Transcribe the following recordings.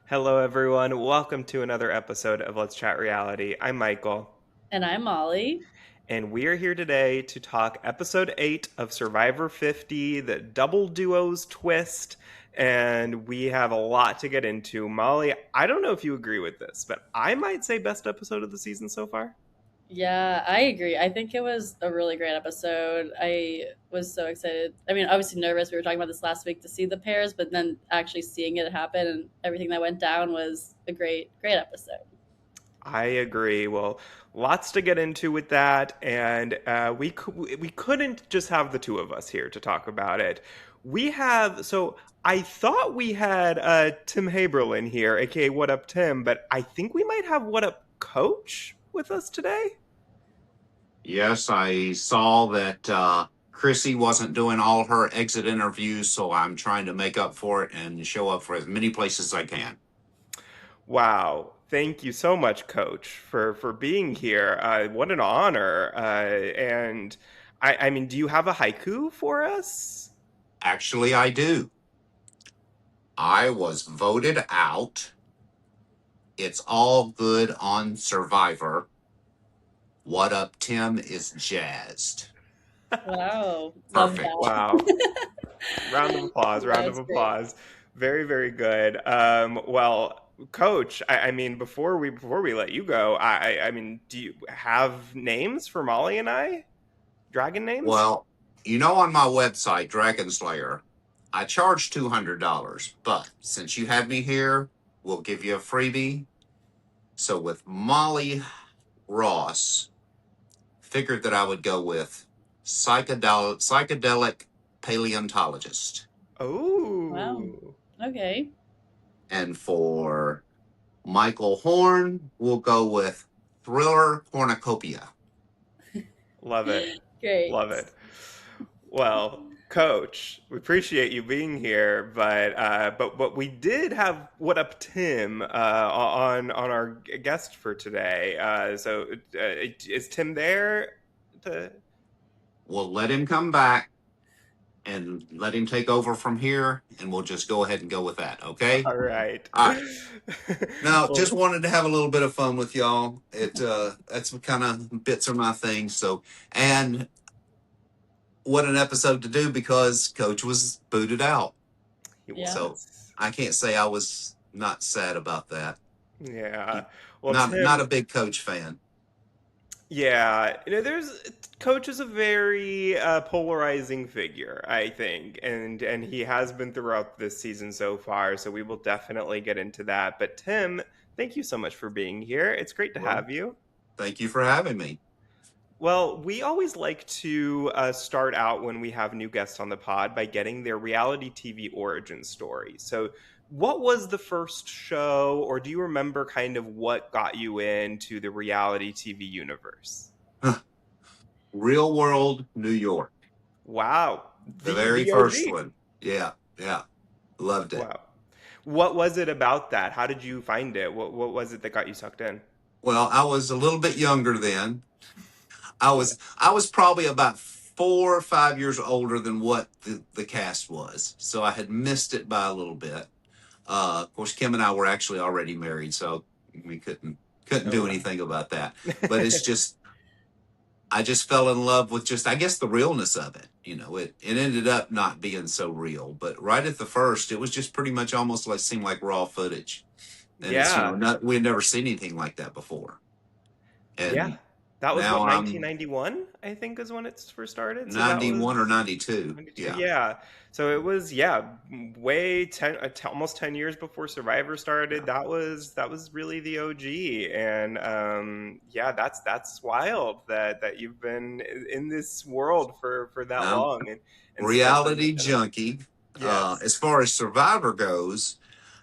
Hello, everyone. Welcome to another episode of Let's Chat Reality. I'm Michael, And I'm Molly. and we are here today to talk episode 8 of Survivor 50, the double duos twist. And we have a lot to get into. Molly, I don't know if you agree with this, but I might say best episode of the season so far. Yeah, I agree. I think it was a really great episode. I was so excited. I mean, obviously nervous. We were talking about this last week to see the pairs, but then actually seeing it happen and everything that went down was a great episode. I agree. Well, lots to get into with that, and we couldn't just have the two of us here to talk about it. We have so I thought we had Tim Heaberlin here, aka What Up Tim, but I think we might have What Up Coach with us today. Yes, I saw that Chrissy wasn't doing all her exit interviews, so I'm trying to make up for it and show up for as many places as I can. Wow. Thank you so much, Coach, for being here. What an honor. And I mean, do you have a haiku for us? Actually, I do. I was voted out. It's all good on Survivor. What up, Tim is jazzed. Wow. Love Perfect. Wow. that. Round of applause, round of That's great. applause. Very, very good. Well, Coach, I mean, before we let you go, I mean, do you have names for Molly and I? Dragon names? Well, on my website, Dragon Slayer, I charge $200, but since you have me here, we'll give you a freebie. So with Molly Ross, figured that I would go with psychedelic paleontologist. Wow. Oh, Okay. And for Michael Horn, we'll go with thriller cornucopia. love it, Great. love it. Well, Coach, we appreciate you being here, but we did have What Up Tim on our guest for today. Is Tim there? To... We'll let him come back and let him take over from here, and we'll just go ahead and go with that, okay? All right. All right. Now, Well, just wanted to have a little bit of fun with y'all. That's what kind of bits are my thing. So, and what an episode to do because Coach was booted out. he Yeah. So was. I can't say I was not sad about that. Yeah. He, Well, not Tim, a big Coach fan. yeah, there's Coach is a very polarizing figure, I think, and he has been throughout this season so far. So we will definitely get into that. But Tim, thank you so much for being here. It's great to Well, have you. thank you for having me. Well, we always like to start out when we have new guests on the pod by getting their reality TV origin story. So, what was the first show, or do you remember kind of what got you into the reality TV universe? Real World New York, Wow, the the very the first OG. one. Yeah, yeah, loved it. Wow, what was it about that? How did you find it? What was it that got you sucked in? Well, I was a little bit younger then. I Yeah. was I was probably about 4 or 5 years older than what the cast was, so I had missed it by a little bit. Of course, Kim and I were actually already married, so we couldn't Oh do wow. anything about that. But it's just I just fell in love with just I guess the realness of it. It ended up not being so real, but right at the first, it was just pretty much almost like seemed like raw footage, and it's Yeah, not we had never seen anything like that before. yeah. And That was now what I'm 1991, I think, is when it first started. So that 91 or was 92. 92. Yeah. Yeah. So it was, yeah, way 10, almost 10 years before Survivor started. Yeah. That was really the OG. And yeah, that's wild that you've been in this world for that I'm long and spent so much reality in it. junkie. Yes. As far as Survivor goes,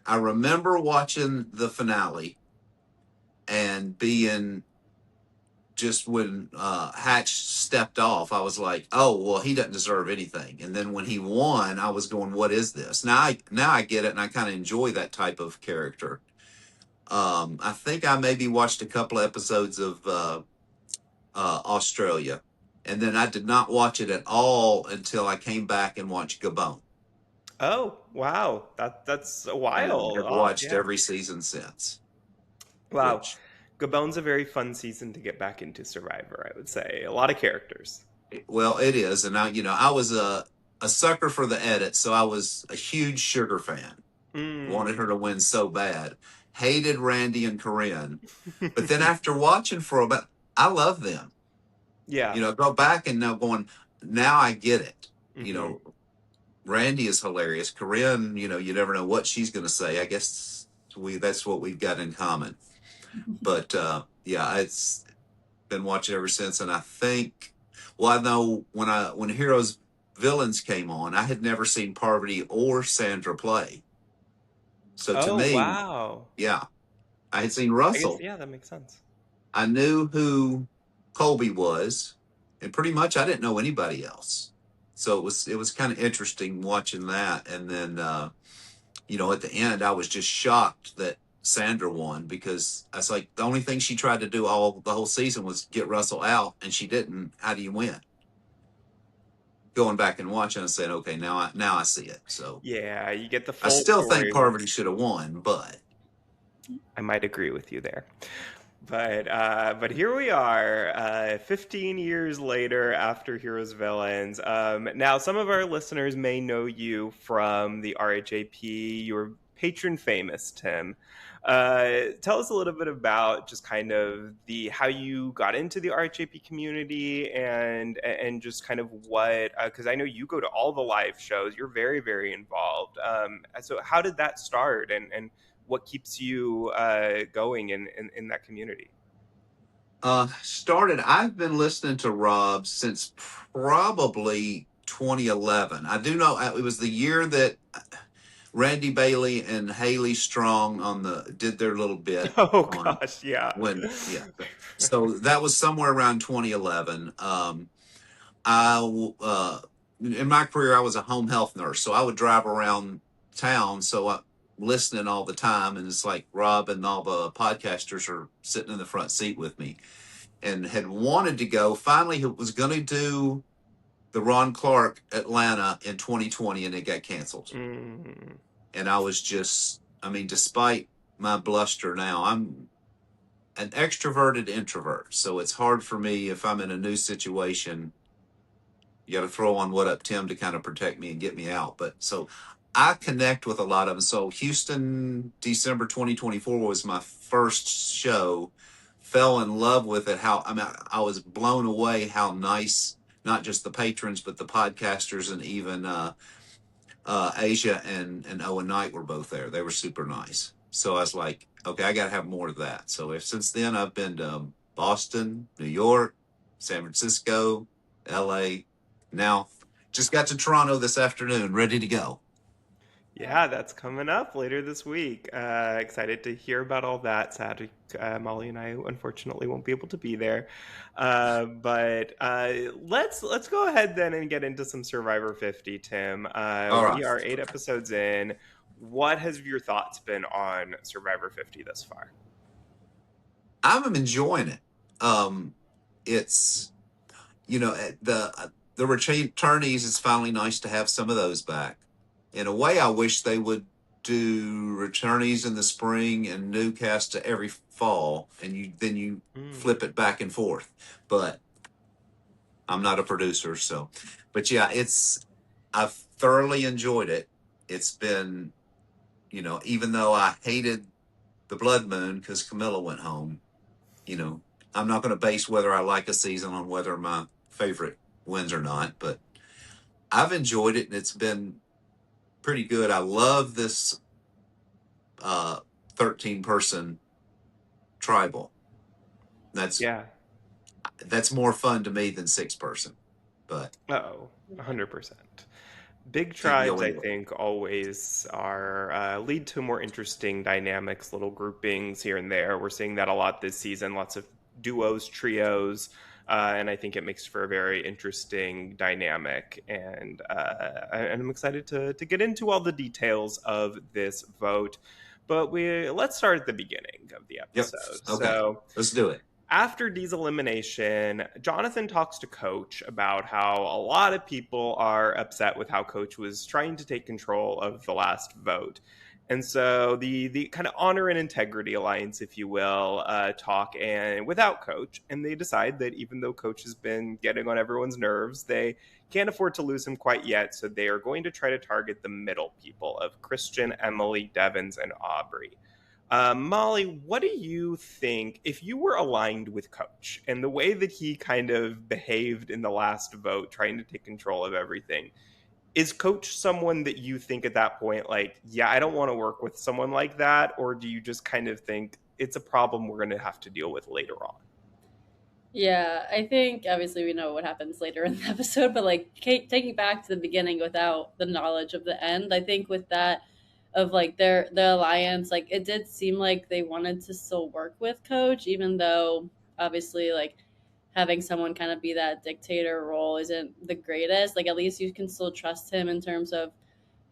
I remember watching the finale and being just when Hatch stepped off, I was like, "Oh, well, he doesn't deserve anything." And then when he won, I was going, "What is this?" Now I get it, and I kind of enjoy that type of character. I think I maybe watched a couple of episodes of Australia, and then I did not watch it at all until I came back and watched Gabon. Oh, wow. That's a and while have off, watched yeah. every season since. Wow. Which, Gabon's a very fun season to get back into Survivor, I would say. A lot of characters. well, it is, and I was a sucker for the edit, so I was a huge Sugar fan. Wanted Mm. her to win so bad. Hated Randy and Corinne, but then after watching for about, I love them. Yeah. Go back and now going, now I get it. You Hmm. know, Randy is hilarious. Corinne, you never know what she's going to say. I guess that's what we've got in common. But yeah, it's been watching ever since, and I think, well, I know when Heroes Villains came on, I had never seen Parvati or Sandra play. So to Oh, me, wow. yeah, I had seen I guess, Russell. yeah, that makes sense. I knew who Colby was, and pretty much I didn't know anybody else. So it was kind of interesting watching that, and then at the end I was just shocked that Sandra won, because I was like, the only thing she tried to do all the whole season was get Russell out, and she didn't. How do you win? Going back and watching and saying, okay, now I see it. So Yeah, you get the I full still think story Parvati once. should have won, but I might agree with you there. But here we are, 15 years later after Heroes Villains. Now, some of our listeners may know you from the RHAP. You're patron famous, Tim. Tell us a little bit about just kind of the how you got into the RHAP community, and just kind of what, because I know you go to all the live shows. You're very, very involved. So how did that start, and what keeps you going in that community? I've been listening to Rob since probably 2011. I do know it was the year that Randy Bailey and Haley Strong did their little bit Oh on gosh, yeah. when, yeah. So that was somewhere around 2011. I in my career I was a home health nurse, so I would drive around town, so I listening all the time, and it's like Rob and all the podcasters are sitting in the front seat with me, and had wanted to go. Finally, he was going to do the Ron Clark Atlanta in 2020, and it got canceled. Mm, And I was just, I mean, despite my bluster now, I'm an extroverted introvert. So it's hard for me if I'm in a new situation. You got to throw on What Up Tim to kind of protect me and get me out. But so I connect with a lot of them. So Houston, December 2024 was my first show. Fell in love with it. I was blown away how nice, not just the patrons, but the podcasters, and even Asia and Owen Knight were both there. They were super nice. So I was like, okay, I got to have more of that. So since then I've been to Boston, New York, San Francisco, L.A. Now just got to Toronto this afternoon, ready to go. yeah, that's coming up later this week. Excited to hear about all that. Sad, Molly and I unfortunately won't be able to be there. But let's go ahead then and get into some Survivor 50, Tim. All We right. are 8 episodes in. What has your thoughts been on Survivor 50 thus far? I'm enjoying it. It's the returnees. It's finally nice to have some of those back. In a way, I wish they would do returnees in the spring and new cast to every fall, and you Mm. flip it back and forth. But I'm not a producer, so. But yeah, I've thoroughly enjoyed it. It's been, even though I hated the Blood Moon because Camilla went home, you know, I'm not going to base whether I like a season on whether my favorite wins or not, but I've enjoyed it, and it's been pretty good. I love this 13 person tribal. That's Yeah. that's more fun to me than 6 person. But Oh, 100%. Big keep me tribes, I going. think, always are lead to more interesting dynamics, little groupings here and there. We're seeing that a lot this season, lots of duos, trios, and I think it makes for a very interesting dynamic. And I'm excited to get into all the details of this vote. But let's start at the beginning of the Yep. episode. Okay. So Let's do it. after Dee's elimination, Jonathan talks to Coach about how a lot of people are upset with how Coach was trying to take control of the last vote. And so the kind of honor and integrity alliance, if you will, talk and without Coach, and they decide that even though Coach has been getting on everyone's nerves, they can't afford to lose him quite yet. So they are going to try to target the middle people of Christian, Emily, Devens, and Aubrey. Molly, what do you think if you were aligned with Coach and the way that he kind of behaved in the last vote, trying to take control of everything? Is Coach someone that you think at that point, like, yeah, I don't want to work with someone like that? Or do you just kind of think it's a problem we're going to have to deal with later on? Yeah, I think obviously we know what happens later in the episode, but like taking back to the beginning without the knowledge of the end, I think with that of like their alliance, like it did seem like they wanted to still work with Coach, even though obviously like having someone kind of be that dictator role isn't the greatest. Like at least you can still trust him in terms of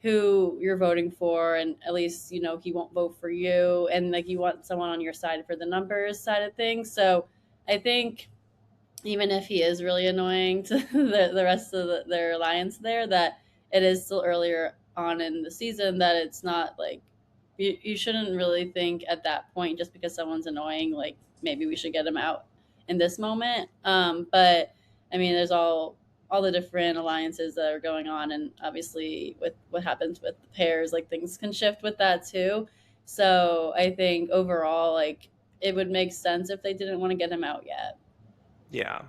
who you're voting for, and at least you know he won't vote for you, and like you want someone on your side for the numbers side of things. So I think even if he is really annoying to the rest of their alliance there, that it is still earlier on in the season, that it's not like you shouldn't really think at that point just because someone's annoying like maybe we should get him out in this moment. But I mean there's all the different alliances that are going on, and obviously with what happens with the pairs, like things can shift with that too. So I think overall like it would make sense if they didn't want to get him out yet. Yeah.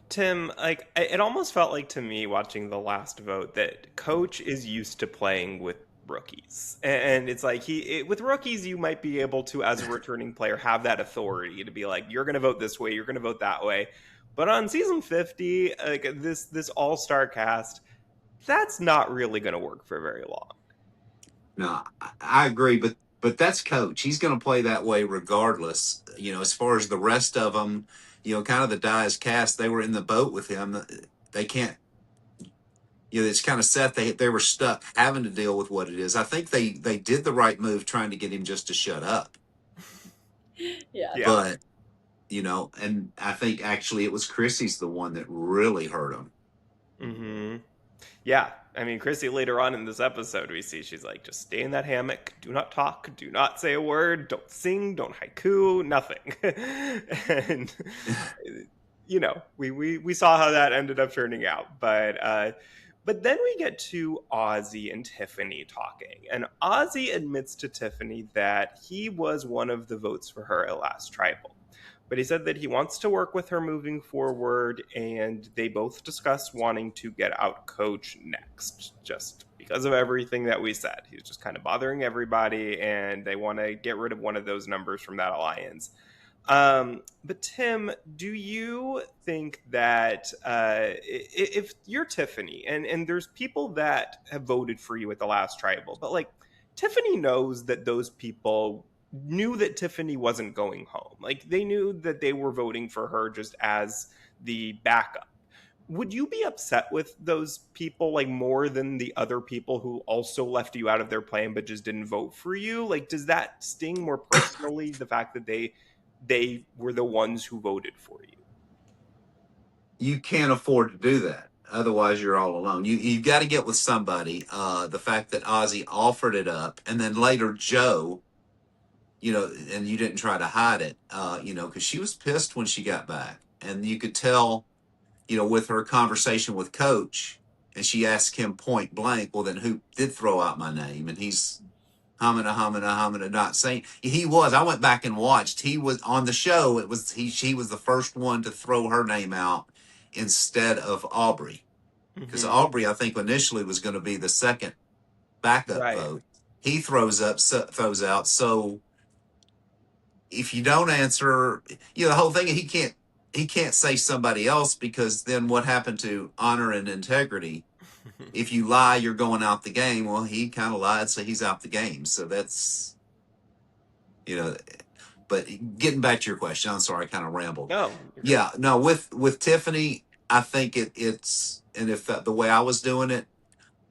Tim, like it almost felt like to me watching the last vote that Coach is used to playing with rookies, and it's like with rookies you might be able to, as a returning player, have that authority to be like, you're going to vote this way, you're going to vote that way. But on season 50, like this all-star cast, that's not really going to work for very long. No, I agree, but that's Coach. He's going to play that way regardless. As far as the rest of them, kind of the Dias cast, they were in the boat with him. They can't. It's kind of set. They were stuck having to deal with what it is. I think they did the right move trying to get him just to shut up. Yeah. Yeah. But and I think actually it was Chrissy's the one that really hurt him. Mm-hmm. Yeah, I mean, Chrissy later on in this episode, we see she's like, just stay in that hammock, do not talk, do not say a word, don't sing, don't haiku, nothing. And we saw how that ended up turning out, but then we get to Ozzy and Tiffany talking, and Ozzy admits to Tiffany that he was one of the votes for her at Last Tribal. But he said that he wants to work with her moving forward, and they both discussed wanting to get out Coach next, just because of everything that we said. He's just kind of bothering everybody, and they want to get rid of one of those numbers from that alliance. But Tim, do you think that if you're Tiffany, and there's people that have voted for you at the Last Tribal, but like Tiffany knows that those people knew that Tiffany wasn't going home. Like they knew that they were voting for her just as the backup. Would you be upset with those people like more than the other people who also left you out of their plan but just didn't vote for you? Like does that sting more personally, the fact that they were the ones who voted for you? You can't afford to do that. Otherwise, you're all alone. You've got to get with somebody. The fact that Ozzy offered it up, and then later Joe, and you didn't try to hide it, because she was pissed when she got back. And you could tell, with her conversation with Coach, and she asked him point blank, well, then who did throw out my name? And he's humming, not saying he was. I went back and watched. He was on the show. She was the first one to throw her name out instead of Aubrey. Because Mm-hmm. Aubrey, I think, initially was going to be the second backup Right. vote. He throws out. So if you don't answer, the whole thing, he can't say somebody else, because then what happened to honor and integrity? If you lie, you're going out the game. Well, he kind of lied, so he's out the game. So that's, but getting back to your question, I'm sorry, I kind of rambled. No. Yeah, no, with Tiffany, I think it's, and if the way I was doing it,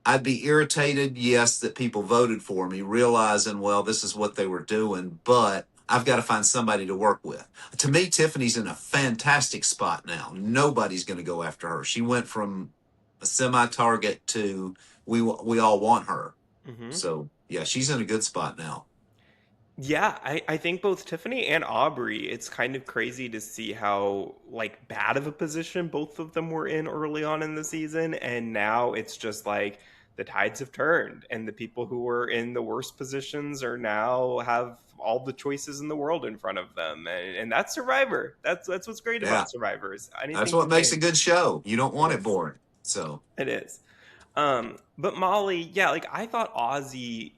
I'd be irritated, yes, that people voted for me, realizing, well, this is what they were doing, but I've got to find somebody to work with. To me, Tiffany's in a fantastic spot now. Nobody's going to go after her. She went from a semi-target to we all want her. Hmm. So yeah, she's in a good spot now. Yeah, I think both Tiffany and Aubrey, it's kind of crazy to see how like bad of a position both of them were in early on in the season, and now it's just like the tides have turned, and the people who were in the worst positions are now have all the choices in the world in front of them, and that's Survivor. That's what's great Yeah, about Survivors. that's Anything what can makes a change. good show. You don't It want it is. boring. So It is. But Molly, yeah, like I thought Ozzy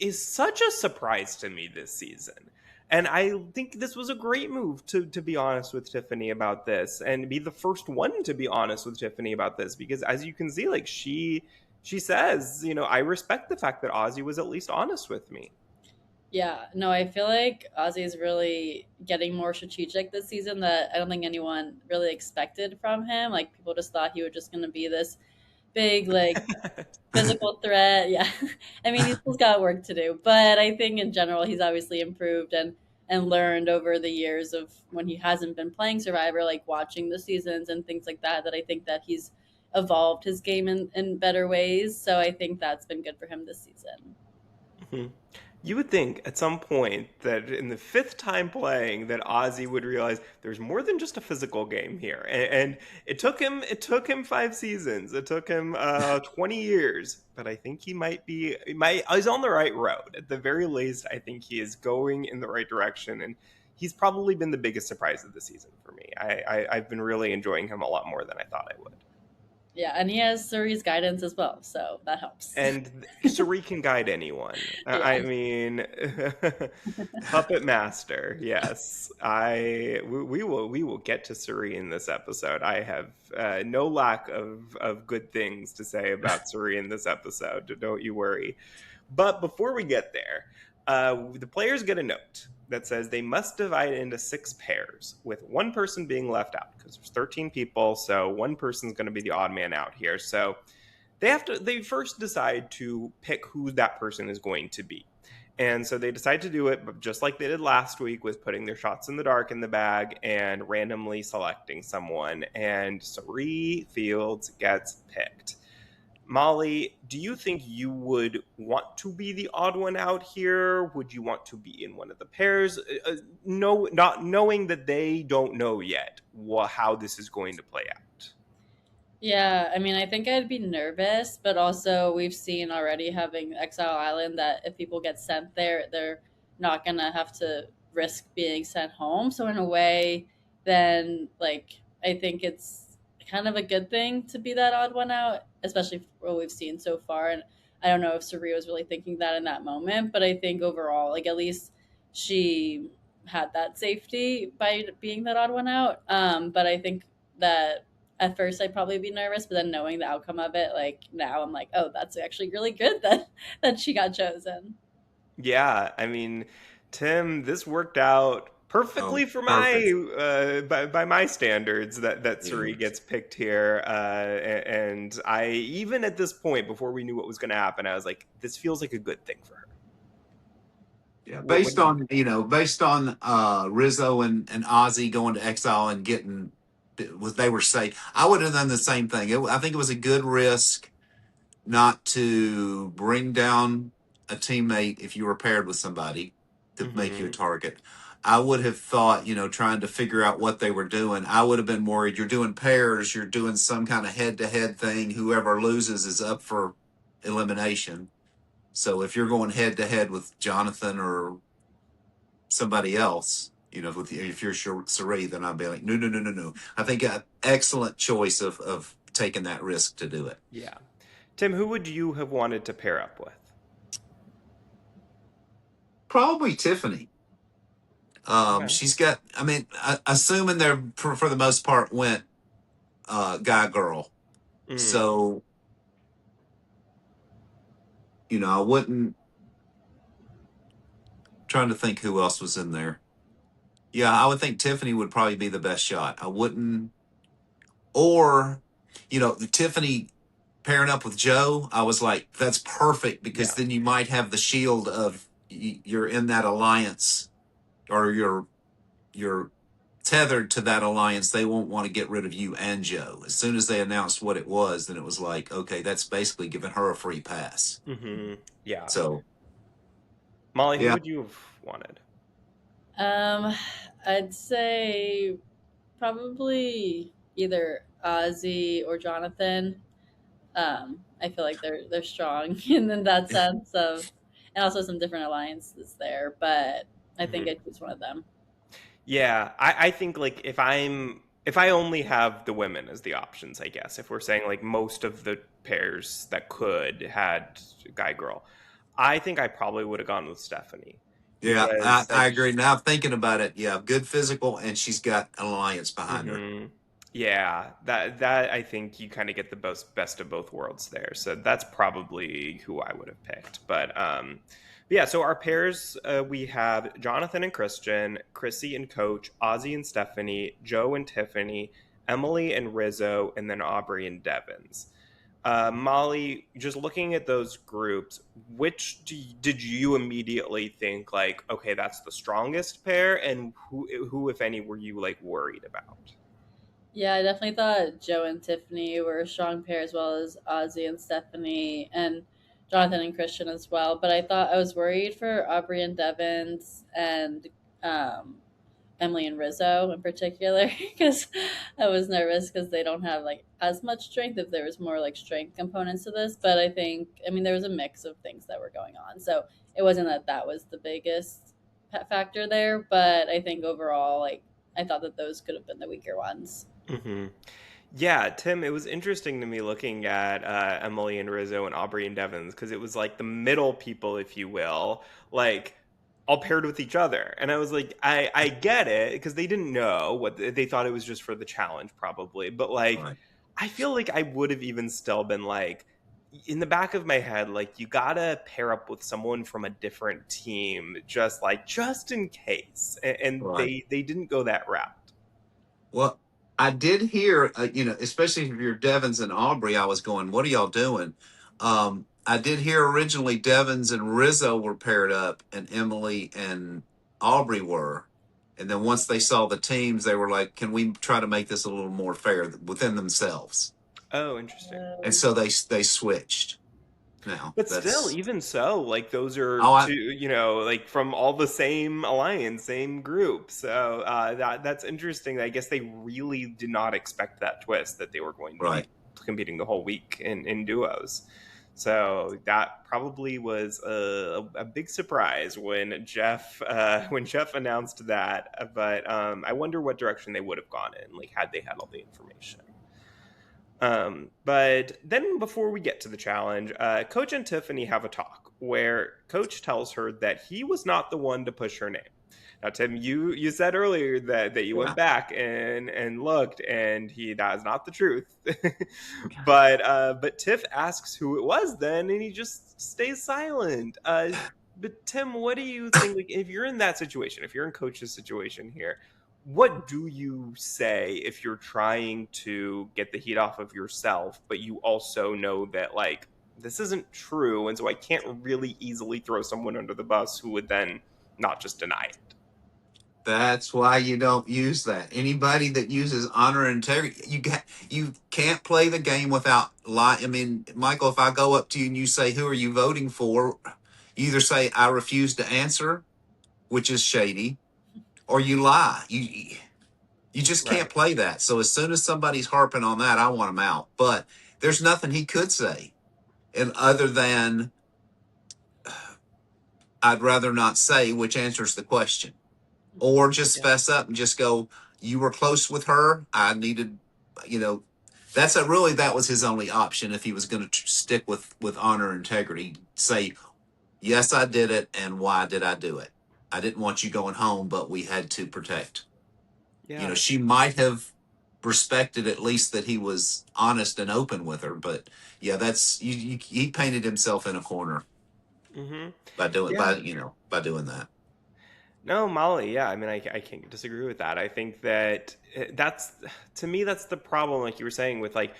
is such a surprise to me this season. And I think this was a great move to be honest with Tiffany about this and be the first one to be honest with Tiffany about this because as you can see, like she says, I respect the fact that Ozzy was at least honest with me. Yeah, no, I feel like Ozzy is really getting more strategic this season that I don't think anyone really expected from him. Like people just thought he was just going to be this big like physical threat. Yeah. I mean, he's still got work to do, but I think in general he's obviously improved and learned over the years of when he hasn't been playing Survivor, like watching the seasons and things like that, that I think that he's evolved his game in better ways. So I think that's been good for him this season. Mhm. You would think at some point that in the fifth time playing that Ozzy would realize there's more than just a physical game here, and it took him 5 seasons, it took him 20 years, but I think he's on the right road. At the very least, I think he is going in the right direction, and he's probably been the biggest surprise of the season for me. I've been really enjoying him a lot more than I thought I would. Yeah, and he has Suri's guidance as well, so that helps. And Suri can guide anyone. I Yeah. mean, puppet master. Yes, we will get to Suri in this episode. I have no lack of good things to say about Suri in this episode. Don't you worry. But before we get there, the players get a note that says they must divide into 6 pairs, with one person being left out because there's 13 people, so one person's going to be the odd man out here. So they first decide to pick who that person is going to be. And so they decide to do it just like they did last week with putting their shots in the dark in the bag and randomly selecting someone. And Sari Fields gets picked. Molly, do you think you would want to be the odd one out here? Would you want to be in one of the pairs? No, not knowing that they don't know yet how this is going to play out. Yeah, I mean, I think I'd be nervous, but also we've seen already having Exile Island that if people get sent there, they're not gonna have to risk being sent home. So in a way, then like I think it's kind of a good thing to be that odd one out, especially for what we've seen so far. And I don't know if Saria was really thinking that in that moment, but I think overall, like at least she had that safety by being that odd one out. But I think that at first I'd probably be nervous, but then knowing the outcome of it, like now I'm like, oh, that's actually really good that she got chosen. Yeah, I mean, Tim, this worked out oh, perfectly for perfect. by my standards that Yeah. Suri gets picked here. And I even at this point, before we knew what was going to happen, I was like, this feels like a good thing for her. Yeah, What based do you on think? based on Rizzo and Ozzy going to exile and getting was they were safe. I would have done the same thing. I think it was a good risk not to bring down a teammate if you were paired with somebody to make you a Hmm. target. I would have thought, trying to figure out what they were doing. I would have been worried. You're doing pairs. You're doing some kind of head-to-head thing. Whoever loses is up for elimination. So if you're going head-to-head with Jonathan or somebody else, if you're Sari, then I'd be like, no, no, no, no, no. I think an excellent choice of taking that risk to do it. Yeah, Tim, who would you have wanted to pair up with? Probably Tiffany. Okay. She's got. I mean, assuming they're for the most part went guy girl. Mm. So I wouldn't. Trying to think who else was in there. Yeah, I would think Tiffany would probably be the best shot. I wouldn't. Or, Tiffany pairing up with Joe. I was like, that's perfect because Yeah. then you might have the shield of you're in that alliance or you're tethered to that alliance, they won't want to get rid of you and Joe. As soon as they announced what it was, then it was like, okay, that's basically giving her a free pass. Yeah. So Molly, who yeah, would you have wanted? Um, I'd say probably either Ozzy or Jonathan. I feel like they're strong in that sense of, and also some different alliances there. But I think Mhm. I'd choose one of them. Yeah, I think like if I only have the women as the options, I guess if we're saying like most of the pairs that could had guy girl, I think I probably would have gone with Stephanie yeah, because I agree. Now I'm thinking about it. Yeah, good physical, and she's got an alliance behind her. hmm yeah, that I think you kind of get the best of both worlds there. So that's probably who I would have picked. But yeah, so our pairs we have Jonathan and Christian, Chrissy and Coach, Ozzy and Stephanie, Joe and Tiffany, Emily and Rizzo, and then Aubrey and Devens. Molly, just looking at those groups, did you immediately think like, okay, that's the strongest pair, and who, if any, were you like worried about? Yeah, I definitely thought Joe and Tiffany were a strong pair, as well as Ozzy and Stephanie, and Jonathan and Christian as well. But I thought I was worried for Aubrey and Devens and um, Emily and Rizzo in particular, because I was nervous because they don't have like as much strength. If there was more like strength components to this, but I think, I mean, there was a mix of things that were going on, so it wasn't that that was the biggest factor there. But I think overall, like, I thought that those could have been the weaker ones. hmm Yeah, Tim, it was interesting to me looking at Emily and Rizzo and Aubrey and Devons because it was like the middle people, if you will, like all paired with each other. And I was like, I get it because they didn't know what they thought it was just for the challenge, probably. But like, Right. I feel like I would have even still been like, in the back of my head, like, you gotta pair up with someone from a different team, just in case. And Right. they didn't go that route. Well, I did hear, especially if you're Devens and Aubrey, I was going, what are y'all doing? I did hear originally Devens and Rizzo were paired up, and Emily and Aubrey were. And then once they saw the teams, they were like, can we try to make this a little more fair within themselves? Oh, interesting. And so they switched. Now But still, that's, even so, like those are oh, two, like from all the same alliance, same group. So that's interesting. I guess they really did not expect that twist that they were going to be right. competing the whole week in duos. So that probably was a big surprise when Jeff announced that. But I wonder what direction they would have gone in, like had they had all the information. But then before we get to the challenge, Coach and Tiffany have a talk where Coach tells her that he was not the one to push her name. Now, Tim, you said earlier that you went Yeah. back and looked, and that is not the truth. But Tiff asks who it was then, and he just stays silent. But Tim, what do you think? Like, if you're in that situation, if you're in Coach's situation here, what do you say if you're trying to get the heat off of yourself, but you also know that like this isn't true, and so I can't really easily throw someone under the bus who would then not just deny it? That's why you don't use that. Anybody that uses honor and integrity, you can't play the game without lie. I mean, Michael, if I go up to you and you say, "Who are you voting for?" You either say, "I refuse to answer," which is shady, or you lie. You just can't Right. play that. So as soon as somebody's harping on that, I want him out. But there's nothing he could say, and other than I'd rather not say, which answers the question. Or just Yeah. fess up and just go, you were close with her. I needed, you know, that was his only option if he was going to stick with honor and integrity. Say, yes, I did it. And why did I do it? I didn't want you going home, but we had to protect. Yeah. She might have respected at least that he was honest and open with her. But yeah, he painted himself in a corner Mm-hmm. by, Yeah. by doing that. No, Molly. Yeah. I mean, I can't disagree with that. I think that that's to me that's the problem. Like you were saying with like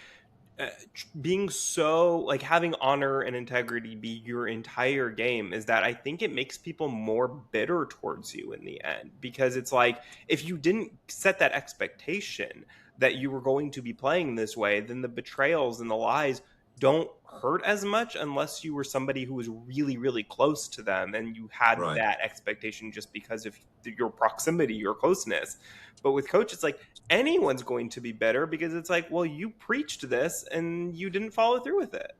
being so like having honor and integrity be your entire game is that I think it makes people more bitter towards you in the end, because it's like if you didn't set that expectation that you were going to be playing this way, then the betrayals and the lies don't hurt as much unless you were somebody who was really really close to them and you had Right. that expectation just because of your proximity, your closeness. But with Coach, it's like anyone's going to be better because it's like, well, you preached this and you didn't follow through with it.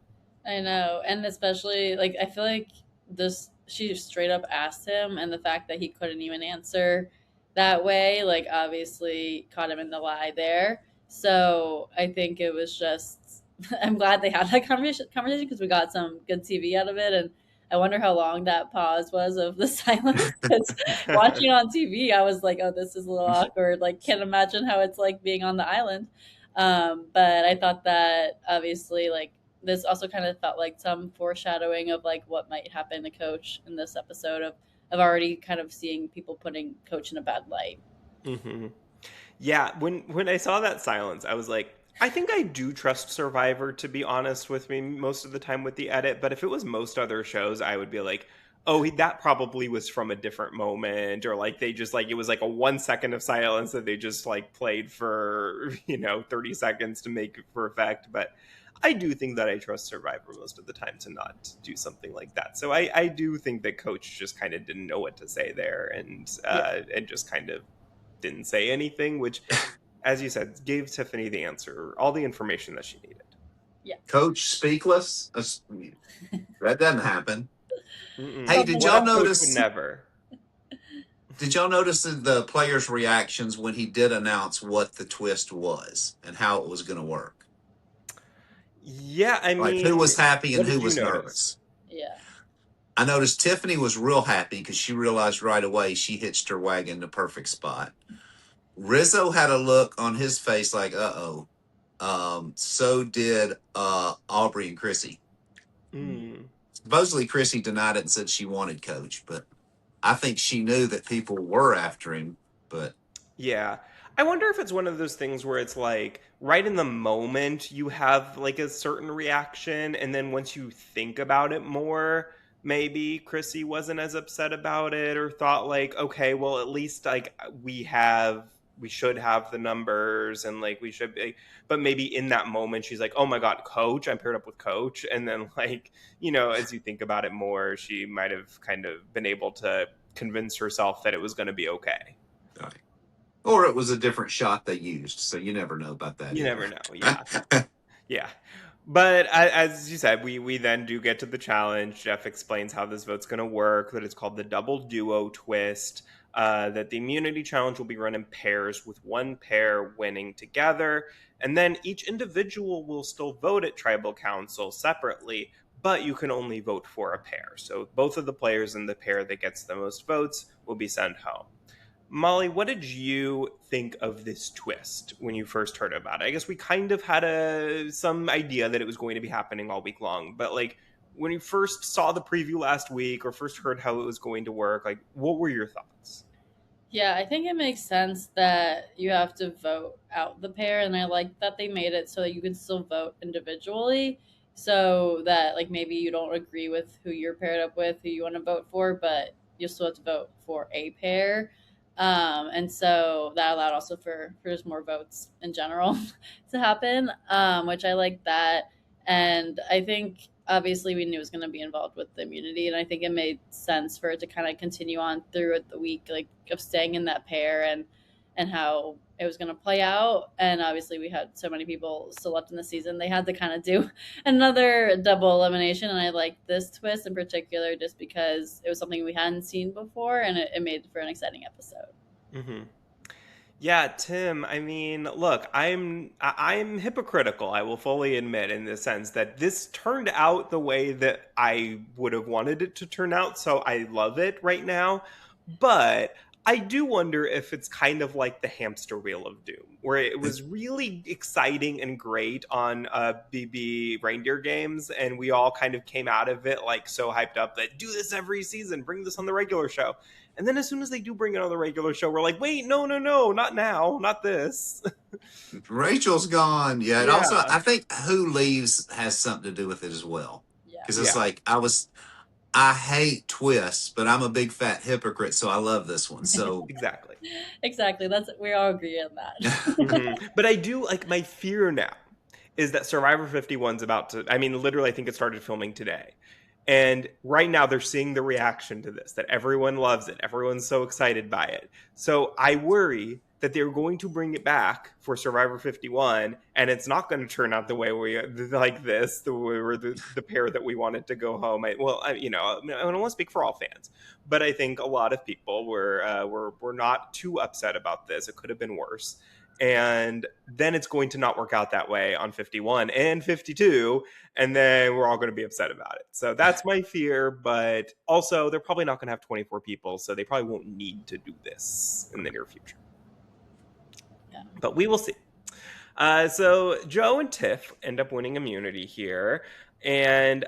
I know, and especially like I feel like this she straight up asked him, and the fact that he couldn't even answer that way, like obviously caught him in the lie there. So I think it was just I'm glad they had that conversation because we got some good TV out of it, and I wonder how long that pause was of the silence. Because watching on TV, I was like, oh, this is a little awkward. Like, can't imagine how it's like being on the island. But I thought that obviously, like, this also kind of felt like some foreshadowing of like what might happen to Coach in this episode of already kind of seeing people putting Coach in a bad light. Mm-hmm. Yeah, when I saw that silence, I was like, I think I do trust Survivor, to be honest with me, most of the time with the edit. But if it was most other shows, I would be like, oh, that probably was from a different moment, or like they just like it was like a 1 second of silence that they just like played for 30 seconds to make it for effect. But I do think that I trust Survivor most of the time to not do something like that. So I do think that Coach just kind of didn't know what to say there, and just kind of didn't say anything, which, as you said, gave Tiffany the answer, all the information that she needed. Yeah. Coach speakless? That doesn't happen. Mm-mm. Hey, did y'all notice? Never. Did y'all notice the players' reactions when he did announce what the twist was and how it was going to work? Yeah, I mean, like who was happy and who was notice? Nervous? Yeah. I noticed Tiffany was real happy because she realized right away she hitched her wagon in the perfect spot. Rizzo had a look on his face like, uh-oh. So did Aubrey and Chrissy. Supposedly Chrissy denied it and said she wanted Coach, but I think she knew that people were after him. But yeah, I wonder if it's one of those things where it's like right in the moment you have like a certain reaction, and then once you think about it more, maybe Chrissy wasn't as upset about it, or thought like, okay, well, at least like we should have the numbers, and like we should be. But maybe in that moment she's like, oh my god, Coach, I'm paired up with Coach. And then like, as you think about it more, she might have kind of been able to convince herself that it was going to be okay. Right. Or it was a different shot they used, so you never know about that. You never know. Yeah. Yeah. But as you said, we then do get to the challenge. Jeff explains how this vote's going to work, that it's called the double duo twist, that the immunity challenge will be run in pairs with one pair winning together. And then each individual will still vote at tribal council separately, but you can only vote for a pair. So both of the players in the pair that gets the most votes will be sent home. Molly, what did you think of this twist when you first heard about it? I guess we kind of had some idea that it was going to be happening all week long, but like when you first saw the preview last week or first heard how it was going to work, like what were your thoughts? Yeah, I think it makes sense that you have to vote out the pair, and I like that they made it so that you can still vote individually, so that like maybe you don't agree with who you're paired up with, who you want to vote for, but you still have to vote for a pair. And so that allowed also for just more votes in general to happen, which I like that. And I think obviously we knew it was going to be involved with the immunity, and I think it made sense for it to kind of continue on through the week, like of staying in that pair and how it was going to play out. And obviously we had so many people still left in the season, they had to kind of do another double elimination, and I like this twist in particular just because it was something we hadn't seen before, and it made for an exciting episode. Mm-hmm. Yeah, Tim, I mean, look, I'm hypocritical, I will fully admit, in the sense that this turned out the way that I would have wanted it to turn out, so I love it right now. But I do wonder if it's kind of like the hamster wheel of doom, where it was really exciting and great on BB reindeer games, and we all kind of came out of it like so hyped up that do this every season, bring this on the regular show. And then as soon as they do bring it on the regular show, we're like, wait, no, not now, not this. Rachel's gone. Yeah, and also Yeah. I think who leaves has something to do with it as well. Yeah. Because it's Yeah. like I hate twists, but I'm a big fat hypocrite, so I love this one. So Exactly. Exactly. We all agree on that. But I do like my fear now is that Survivor 51's about to, I mean, literally, I think it started filming today. And right now they're seeing the reaction to this, that everyone loves it. Everyone's so excited by it. So I worry that they're going to bring it back for Survivor 51, and it's not going to turn out the way we like this, the way we're the pair that we wanted to go home. I don't want to speak for all fans, but I think a lot of people were not too upset about this. It could have been worse. And then it's going to not work out that way on 51 and 52, and then we're all going to be upset about it. So that's my fear, but also they're probably not going to have 24 people, so they probably won't need to do this in the near future. Yeah. But we will see. So Joe and Tiff end up winning immunity here. And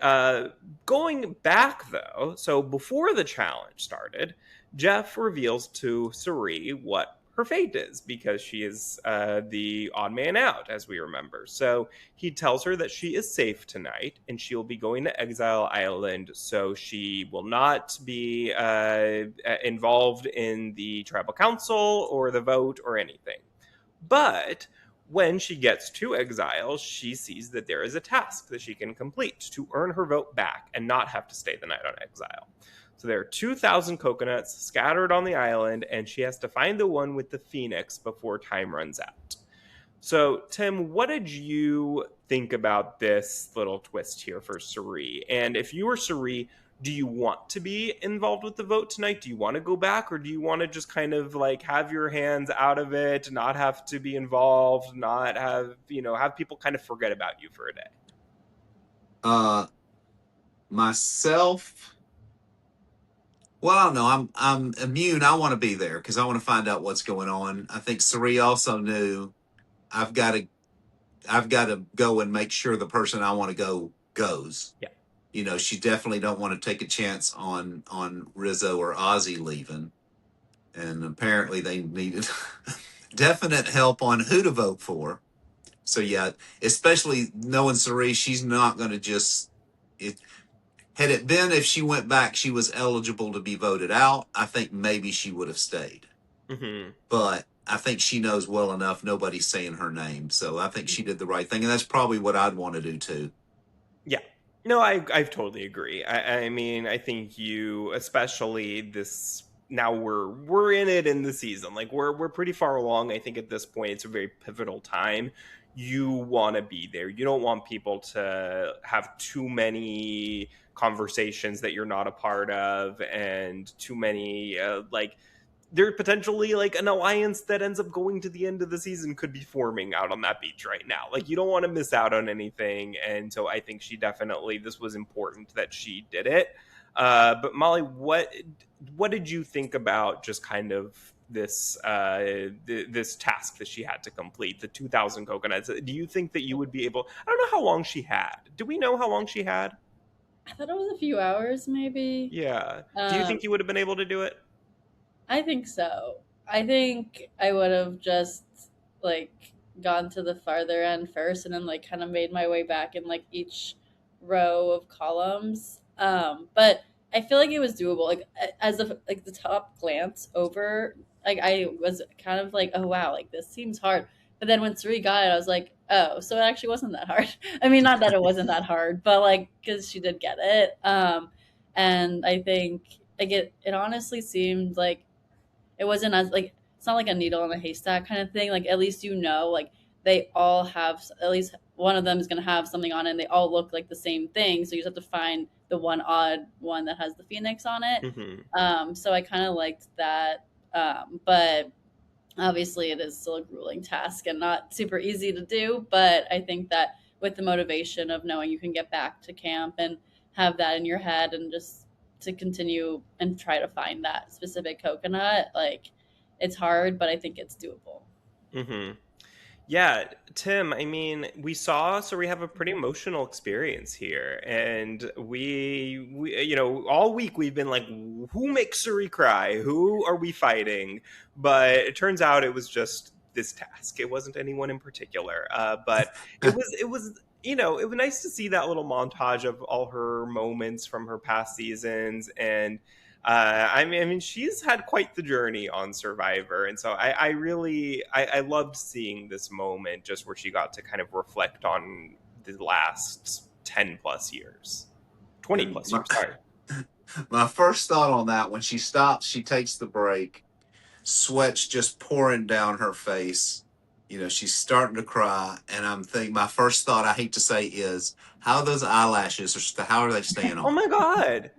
going back, though, so before the challenge started, Jeff reveals to Suri what her fate is, because she is the odd man out, as we remember. So he tells her that she is safe tonight, and she will be going to Exile Island, so she will not be involved in the tribal council or the vote or anything. But when she gets to Exile, she sees that there is a task that she can complete to earn her vote back and not have to stay the night on Exile. So there are 2,000 coconuts scattered on the island, and she has to find the one with the phoenix before time runs out. So, Tim, what did you think about this little twist here for Suri? And if you were Suri, do you want to be involved with the vote tonight? Do you want to go back, or do you want to just kind of like have your hands out of it, not have to be involved, not have, have people kind of forget about you for a day? Myself, well, I don't know. I'm immune. I want to be there because I want to find out what's going on. I think Suri also knew I've got to go and make sure the person I want to go goes. Yeah. She definitely don't want to take a chance on Rizzo or Ozzy leaving. And apparently they needed definite help on who to vote for. So yeah, especially knowing Suri, she's not going to just had it been if she went back, she was eligible to be voted out, I think maybe she would have stayed. Mm-hmm. But I think she knows well enough nobody's saying her name. So I think she did the right thing. And that's probably what I'd want to do too. Yeah. No, I totally agree. I mean, I think you, especially this, now we're in it in the season. Like we're pretty far along. I think at this point it's a very pivotal time. You want to be there. You don't want people to have too many conversations that you're not a part of, and too many there potentially like an alliance that ends up going to the end of the season could be forming out on that beach right now. Like you don't want to miss out on anything. And so I think this was important that she did it. But Molly, what did you think about just kind of this this task that she had to complete, the 2,000 coconuts? Do you think that you would be able, I don't know how long she had. Do we know how long she had? I thought it was a few hours, maybe. Yeah. Do you think you would have been able to do it? I think so. I think I would have just like gone to the farther end first and then like kind of made my way back in like each row of columns. But I feel like it was doable. Like as the top glance over, like I was kind of like, oh wow, like this seems hard. But then when Suri got it, I was like, oh, so it actually wasn't that hard. I mean, not that it wasn't that hard, but like because she did get it. And I think like it honestly seemed like it wasn't as like it's not like a needle in a haystack kind of thing. Like at least like they all have, at least one of them is going to have something on it, and they all look like the same thing. So you just have to find the one odd one that has the phoenix on it. Mm-hmm. So I kind of liked that, but obviously it is still a grueling task and not super easy to do. But I think that with the motivation of knowing you can get back to camp and have that in your head and just to continue and try to find that specific coconut. Like, it's hard, but I think it's doable. Mm-hmm. Yeah, Tim, I mean, so we have a pretty emotional experience here. And all week we've been like, who makes Suri cry? Who are we fighting? But it turns out it was just this task. It wasn't anyone in particular. But it was nice to see that little montage of all her moments from her past seasons. And I mean, she's had quite the journey on Survivor, and so I really I loved seeing this moment just where she got to kind of reflect on the last 10 plus years, 20 And plus years. Sorry. my first thought on that, when she stops, she takes the break, sweat's just pouring down her face. She's starting to cry, and I'm thinking, my first thought, I hate to say, is how those eyelashes how are they staying Oh on? my God,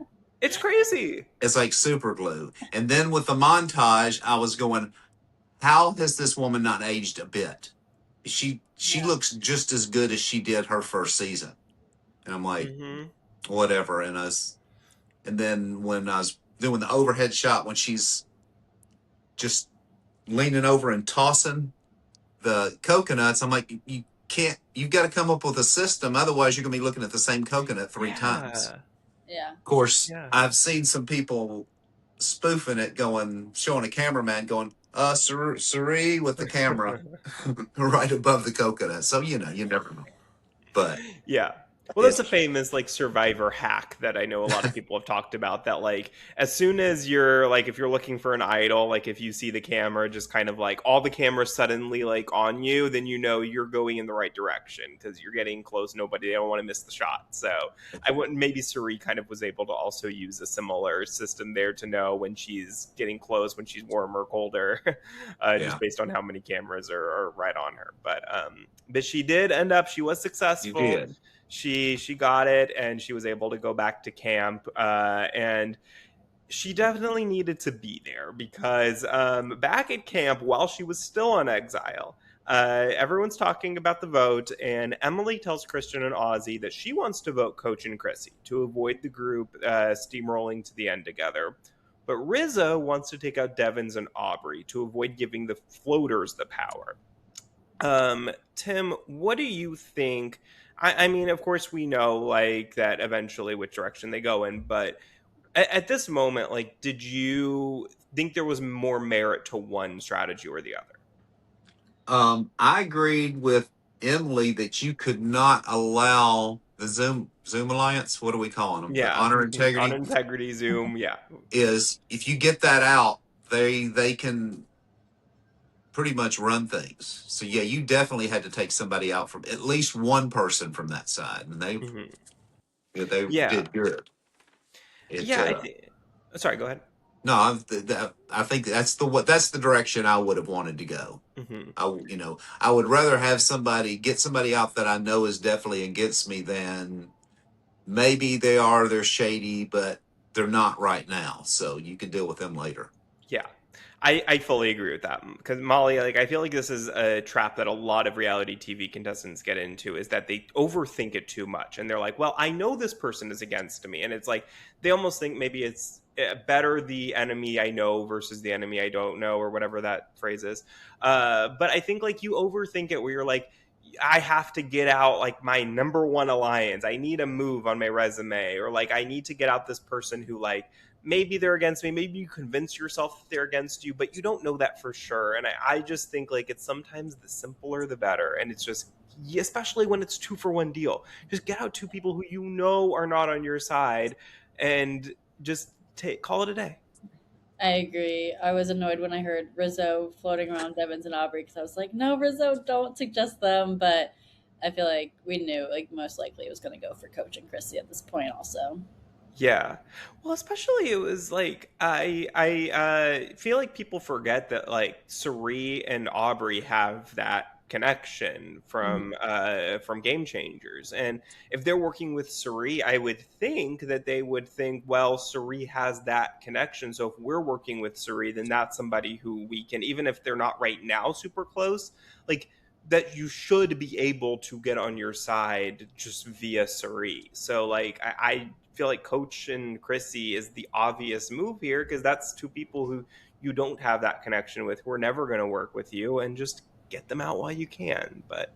it's crazy. It's like super glue. And then with the montage, I was going, how has this woman not aged a bit? She Yeah. looks just as good as she did her first season. And I'm like, Hmm. whatever. And then when I was doing the overhead shot, when she's just leaning over and tossing the coconuts, I'm like, you can't. You've got to come up with a system. Otherwise, you're going to be looking at the same coconut three times. Yeah, Yeah. Of course, yeah. I've seen some people spoofing it, showing a cameraman going, Suri with the camera right above the coconut. So, you never know. But Yeah. Well, that's it, a famous like Survivor hack that I know a lot of people have talked about, that like as soon as you're like, if you're looking for an idol, like if you see the camera just kind of like all the cameras suddenly like on you, then you're going in the right direction because you're getting close. They don't want to miss the shot. So I wouldn't, maybe Suri kind of was able to also use a similar system there to know when she's getting close, when she's warm or colder, yeah, just based on how many cameras are right on her. But she did end up, she was you successful. did. She got it, and she was able to go back to camp. And she definitely needed to be there because back at camp, while she was still on exile, everyone's talking about the vote, and Emily tells Christian and Ozzy that she wants to vote Coach and Chrissy to avoid the group steamrolling to the end together. But Rizzo wants to take out Devens and Aubrey to avoid giving the floaters the power. Tim, what do you think? I mean, of course, we know like that eventually which direction they go in, but at this moment, like, did you think there was more merit to one strategy or the other? I agreed with Emily that you could not allow the Zoom Alliance. What are we calling them? The Yeah, honor on integrity integrity Zoom. Yeah, is, if you get that out, they can pretty much run things. So yeah, you definitely had to take somebody out, from at least one person from that side, and hmm they yeah, did good. It yeah. I think. Sorry, go ahead. No, I think that's the direction I would have wanted to go. Hmm. I would rather have get somebody out that I know is definitely against me than maybe they're shady, but they're not right now. So you can deal with them later. Yeah. I fully agree with that because Molly, like I feel like this is a trap that a lot of reality TV contestants get into, is that they overthink it too much and they're like, well, I know this person is against me, and it's like they almost think maybe it's better the enemy I know versus the enemy I don't know, or whatever that phrase is. But I think like you overthink it where you're like, I have to get out like my number one alliance. I need a move on my resume, or like I need to get out this person who like maybe they're against me. Maybe you convince yourself that they're against you, but you don't know that for sure. And I just think like it's sometimes the simpler the better. And it's just, especially when it's 2-for-1 deal, just get out two people who you know are not on your side and just call it a day. I agree. I was annoyed when I heard Rizzo floating around Devens and Aubrey because I was like, no, Rizzo, don't suggest them. But I feel like we knew, like, most likely it was going to go for Coach and Chrissy at this point, also. Yeah. Well, especially it was like I feel like people forget that like Suri and Aubrey have that connection Mhm. from Game Changers. And if they're working with Suri, I would think that they would think, well, Suri has that connection. So if we're working with Suri, then that's somebody who we can, even if they're not right now super close, like that you should be able to get on your side just via Suri. So like I feel like Coach and Chrissy is the obvious move here because that's two people who you don't have that connection with, who are never going to work with you, and just get them out while you can. But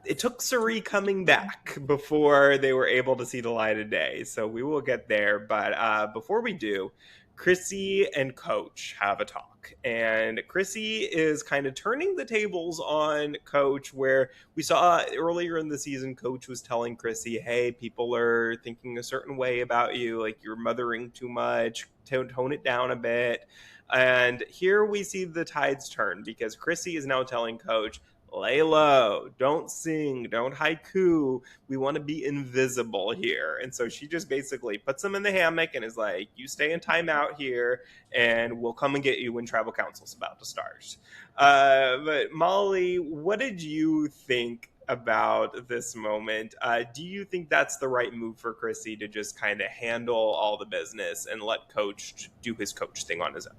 it took Suri coming back before they were able to see the light of day. So we will get there. But before we do, Chrissy and Coach have a talk. And Chrissy is kind of turning the tables on Coach, where we saw earlier in the season, Coach was telling Chrissy, hey, people are thinking a certain way about you, like you're mothering too much, tone it down a bit. And here we see the tides turn because Chrissy is now telling Coach, lay low, don't sing, don't haiku. We want to be invisible here. And so she just basically puts him in the hammock and is like, you stay in timeout here and we'll come and get you when tribal council's about to start. But Molly, what did you think about this moment? Do you think that's the right move for Chrissy to just kind of handle all the business and let Coach do his coach thing on his own?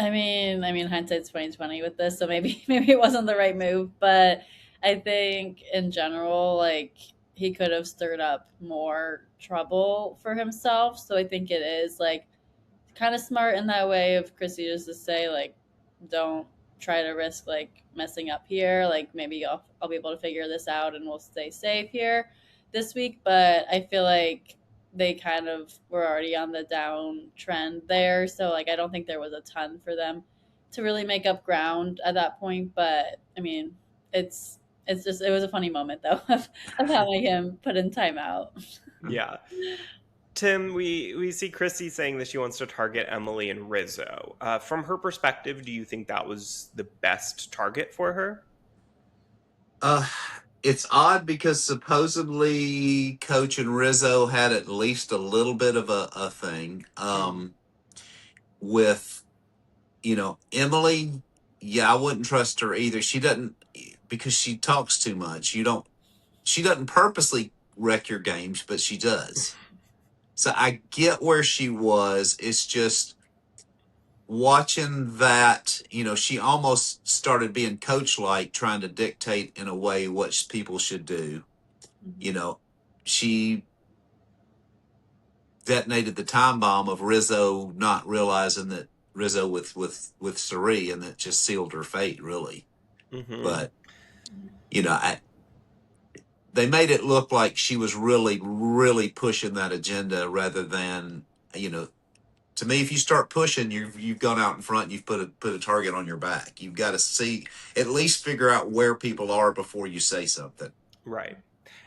I mean, hindsight's 2020 with this, so maybe maybe it wasn't the right move, but I think in general, like he could have stirred up more trouble for himself. So I think it is like kind of smart in that way of Chrissy just to say like, don't try to risk like messing up here. Like maybe I'll be able to figure this out and we'll stay safe here this week. But I feel like they kind of were already on the downtrend there, so like I don't think there was a ton for them to really make up ground at that point. But I mean, it's just it was a funny moment though of having him put in timeout. Yeah. Tim, we see Chrissy saying that she wants to target Emily and Rizzo. From her perspective, do you think that was the best target for her? It's odd because supposedly Coach and Rizzo had at least a little bit of a thing. With, Emily, yeah, I wouldn't trust her either. She doesn't, because she talks too much. She doesn't purposely wreck your games, but she does. So I get where she was. It's just watching that, she almost started being coach-like, trying to dictate in a way what people should do. She detonated the time bomb of Rizzo not realizing that Rizzo with Suri, and that just sealed her fate, really. Mm-hmm. But they made it look like she was really, really pushing that agenda rather than, to me, if you start pushing, you've gone out in front, and you've put a target on your back. You've got to at least figure out where people are before you say something. Right.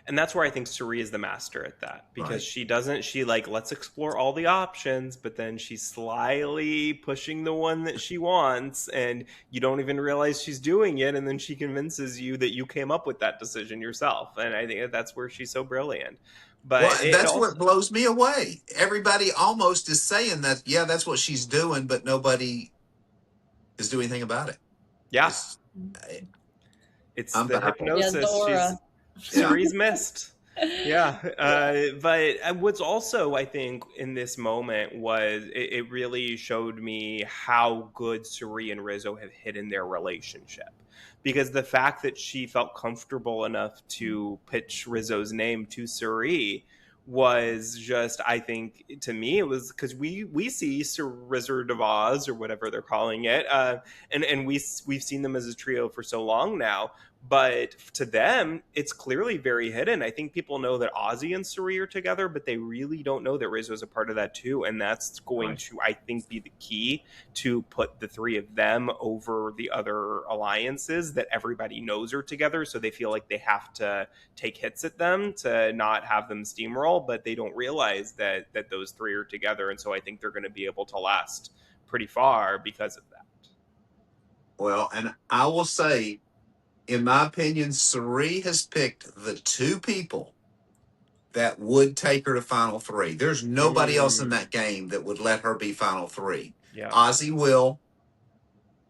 And that's where I think Suri is the master at that, because Right. she like, let's explore all the options, but then she's slyly pushing the one that she wants, and you don't even realize she's doing it. And then she convinces you that you came up with that decision yourself. And I think that's where she's so brilliant. But Well, it that's also, what blows me away. Everybody almost is saying that, yeah, that's what she's doing, but nobody is doing anything about it. yeah, it's I'm the baffled. Yeah, the hypnosis. aura. Suri's missed. Yeah. But what's also, I think, in this moment was it really showed me how good Suri and Rizzo have hidden their relationship. Because the fact that she felt comfortable enough to pitch Rizzo's name to Suri was just, I think, to me, it was because we see Sir Wizard of Oz, or whatever they're calling it, and we've seen them as a trio for so long now. But to them, it's clearly very hidden. I think people know that Ozzy and Suri are together, but they really don't know that Rizzo's a part of that too. And that's going to, I think, be the key to put the three of them over the other alliances that everybody knows are together. So they feel like they have to take hits at them to not have them steamroll, but they don't realize that those three are together. And so I think they're going to be able to last pretty far because of that. Well, and I will say, in my opinion, Suri has picked the two people that would take her to Final Three. There's nobody else in that game that would let her be Final Three. Yeah. Ozzy will,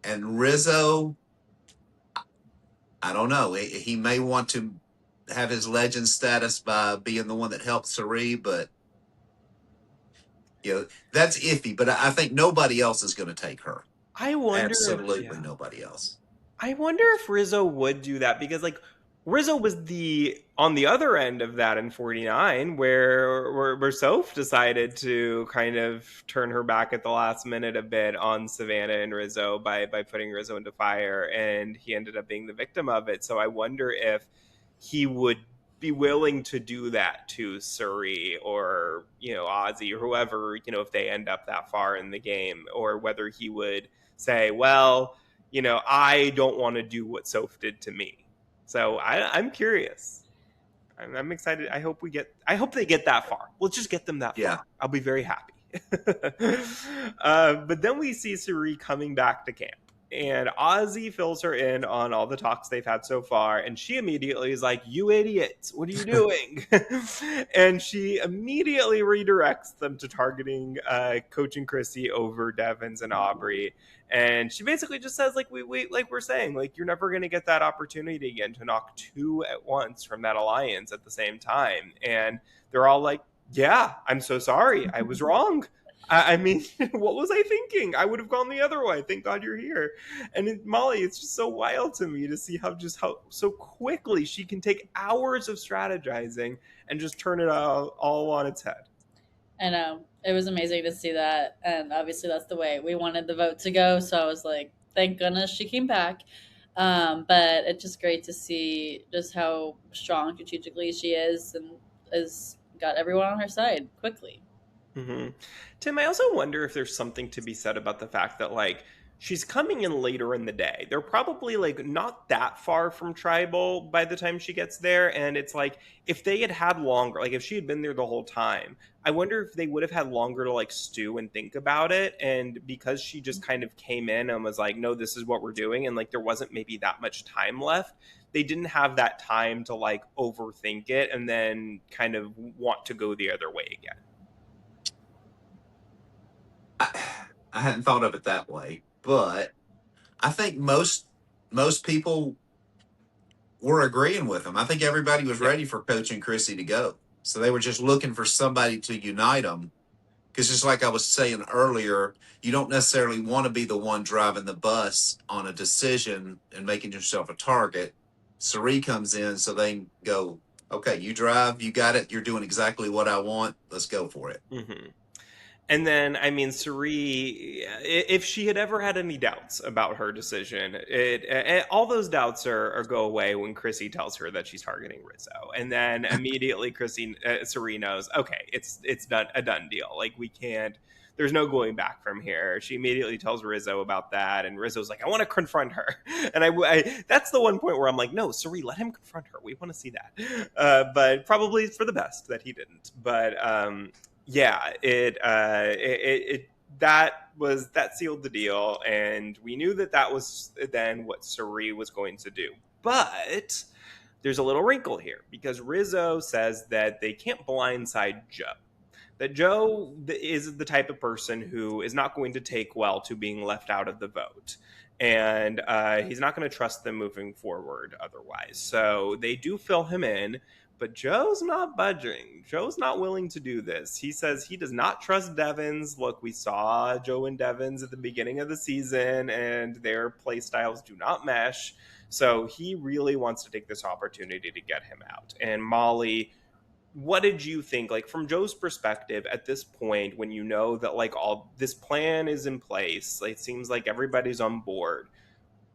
and Rizzo, I don't know. He may want to have his legend status by being the one that helped Suri, but that's iffy. But I think nobody else is going to take her. I wonder Absolutely nobody else. I wonder if Rizzo would do that, because like Rizzo was the on the other end of that in 49, where Soph decided to kind of turn her back at the last minute a bit on Savannah and Rizzo by putting Rizzo into fire, and he ended up being the victim of it. So I wonder if he would be willing to do that to Suri or Ozzy or whoever, if they end up that far in the game, or whether he would say, well, I don't want to do what Soph did to me. So I'm curious. I'm excited. I hope they get that far. Let's just get them that Yeah. far. I'll be very happy. But then we see Suri coming back to camp, and Ozzy fills her in on all the talks they've had so far, and she immediately is like, "You idiots! What are you doing?" And she immediately redirects them to targeting Coach and Chrissy over Devens and Aubrey. And she basically just says, like like we're saying, like, you're never going to get that opportunity again to knock two at once from that alliance at the same time. And they're all like, yeah, I'm so sorry. I was wrong. I mean, what was I thinking? I would have gone the other way. Thank God you're here. And Molly, it's just so wild to me to see how so quickly she can take hours of strategizing and just turn it all on its head. I know. It was amazing to see that. And obviously, that's the way we wanted the vote to go. So I was like, thank goodness she came back. But it's just great to see just how strong strategically she is and has got everyone on her side quickly. Mm-hmm. Tim, I also wonder if there's something to be said about the fact that, like, she's coming in later in the day. They're probably, like, not that far from tribal by the time she gets there. And it's like, if they had longer, like, if she had been there the whole time, I wonder if they would have had longer to, like, stew and think about it. And because she just kind of came in and was like, no, this is what we're doing, and, like, there wasn't maybe that much time left, they didn't have that time to, like, overthink it and then kind of want to go the other way again. I hadn't thought of it that way, but I think most people were agreeing with him. I think everybody was ready for Coach and Chrissy to go, so they were just looking for somebody to unite them. Because just like I was saying earlier, you don't necessarily want to be the one driving the bus on a decision and making yourself a target. Suri comes in so they go, okay, you drive, you got it, you're doing exactly what I want. Let's go for it. Mm-hmm. And then, I mean, Suri, if she had ever had any doubts about her decision, all those doubts are go away when Chrissy tells her that she's targeting Rizzo. And then immediately Suri knows, okay, it's done, a done deal. Like, we can't, there's no going back from here. She immediately tells Rizzo about that, and Rizzo's like, I want to confront her. And I that's the one point where I'm like, no, Suri, let him confront her. We want to see that. But probably for the best that he didn't. But yeah, that sealed the deal, and we knew that was then what Suri was going to do. But there's a little wrinkle here, because Rizzo says that they can't blindside Joe. That Joe is the type of person who is not going to take well to being left out of the vote. And he's not going to trust them moving forward otherwise. So they do fill him in, but Joe's not budging. Joe's not willing to do this. He says he does not trust Devens. Look, we saw Joe and Devens at the beginning of the season, and their play styles do not mesh. So he really wants to take this opportunity to get him out. And Molly, what did you think, like, from Joe's perspective at this point, when you know that, like, all this plan is in place, it seems like everybody's on board?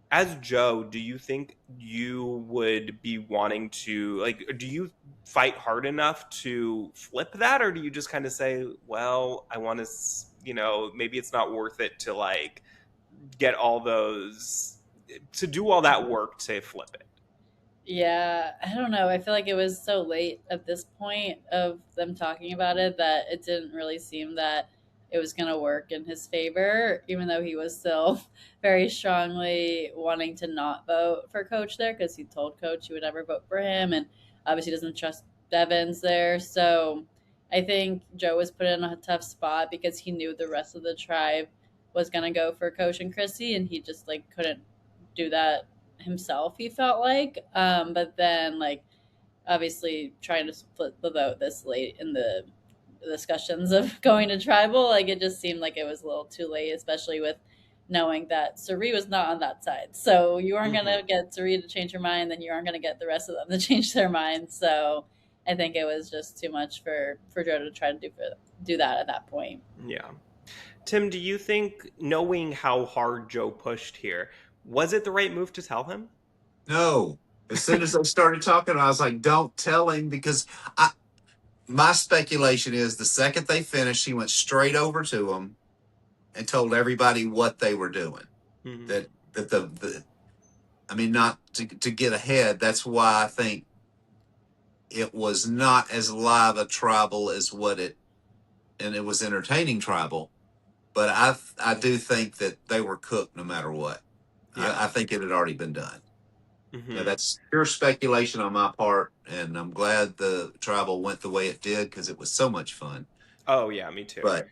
As Joe, do you think you would be wanting to, like, do you fight hard enough to flip that, or do you just kind of say, well, I want to, maybe it's not worth it to, like, get all those, to do all that work to flip it? Yeah, I don't know. I feel like it was so late at this point of them talking about it that it didn't really seem that it was going to work in his favor, even though he was still very strongly wanting to not vote for Coach there because he told Coach he would never vote for him and obviously doesn't trust Devens there. So I think Joe was put in a tough spot because he knew the rest of the tribe was going to go for Coach and Chrissy, and he just like couldn't do that himself, he felt like. But then, like, obviously trying to split the vote this late in the discussions of going to tribal, like, it just seemed like it was a little too late, especially with knowing that Suri was not on that side. So you aren't Mm-hmm. gonna get Suri to change her mind, then you aren't gonna get the rest of them to change their minds. So I think it was just too much for Joe to try to do that at that point. Yeah. Tim, do you think, knowing how hard Joe pushed here, was it the right move to tell him? No. As soon as they started talking, I was like, don't tell him because I, my speculation is the second they finished, he went straight over to them and told everybody what they were doing. Mm-hmm. That the I mean, not to get ahead. That's why I think it was not as live a tribal as what it, and it was entertaining tribal. But I do think that they were cooked no matter what. Yeah. I think it had already been done. Yeah, Mm-hmm. that's pure speculation on my part, and I'm glad the tribal went the way it did because it was so much fun. Oh, yeah, me too. But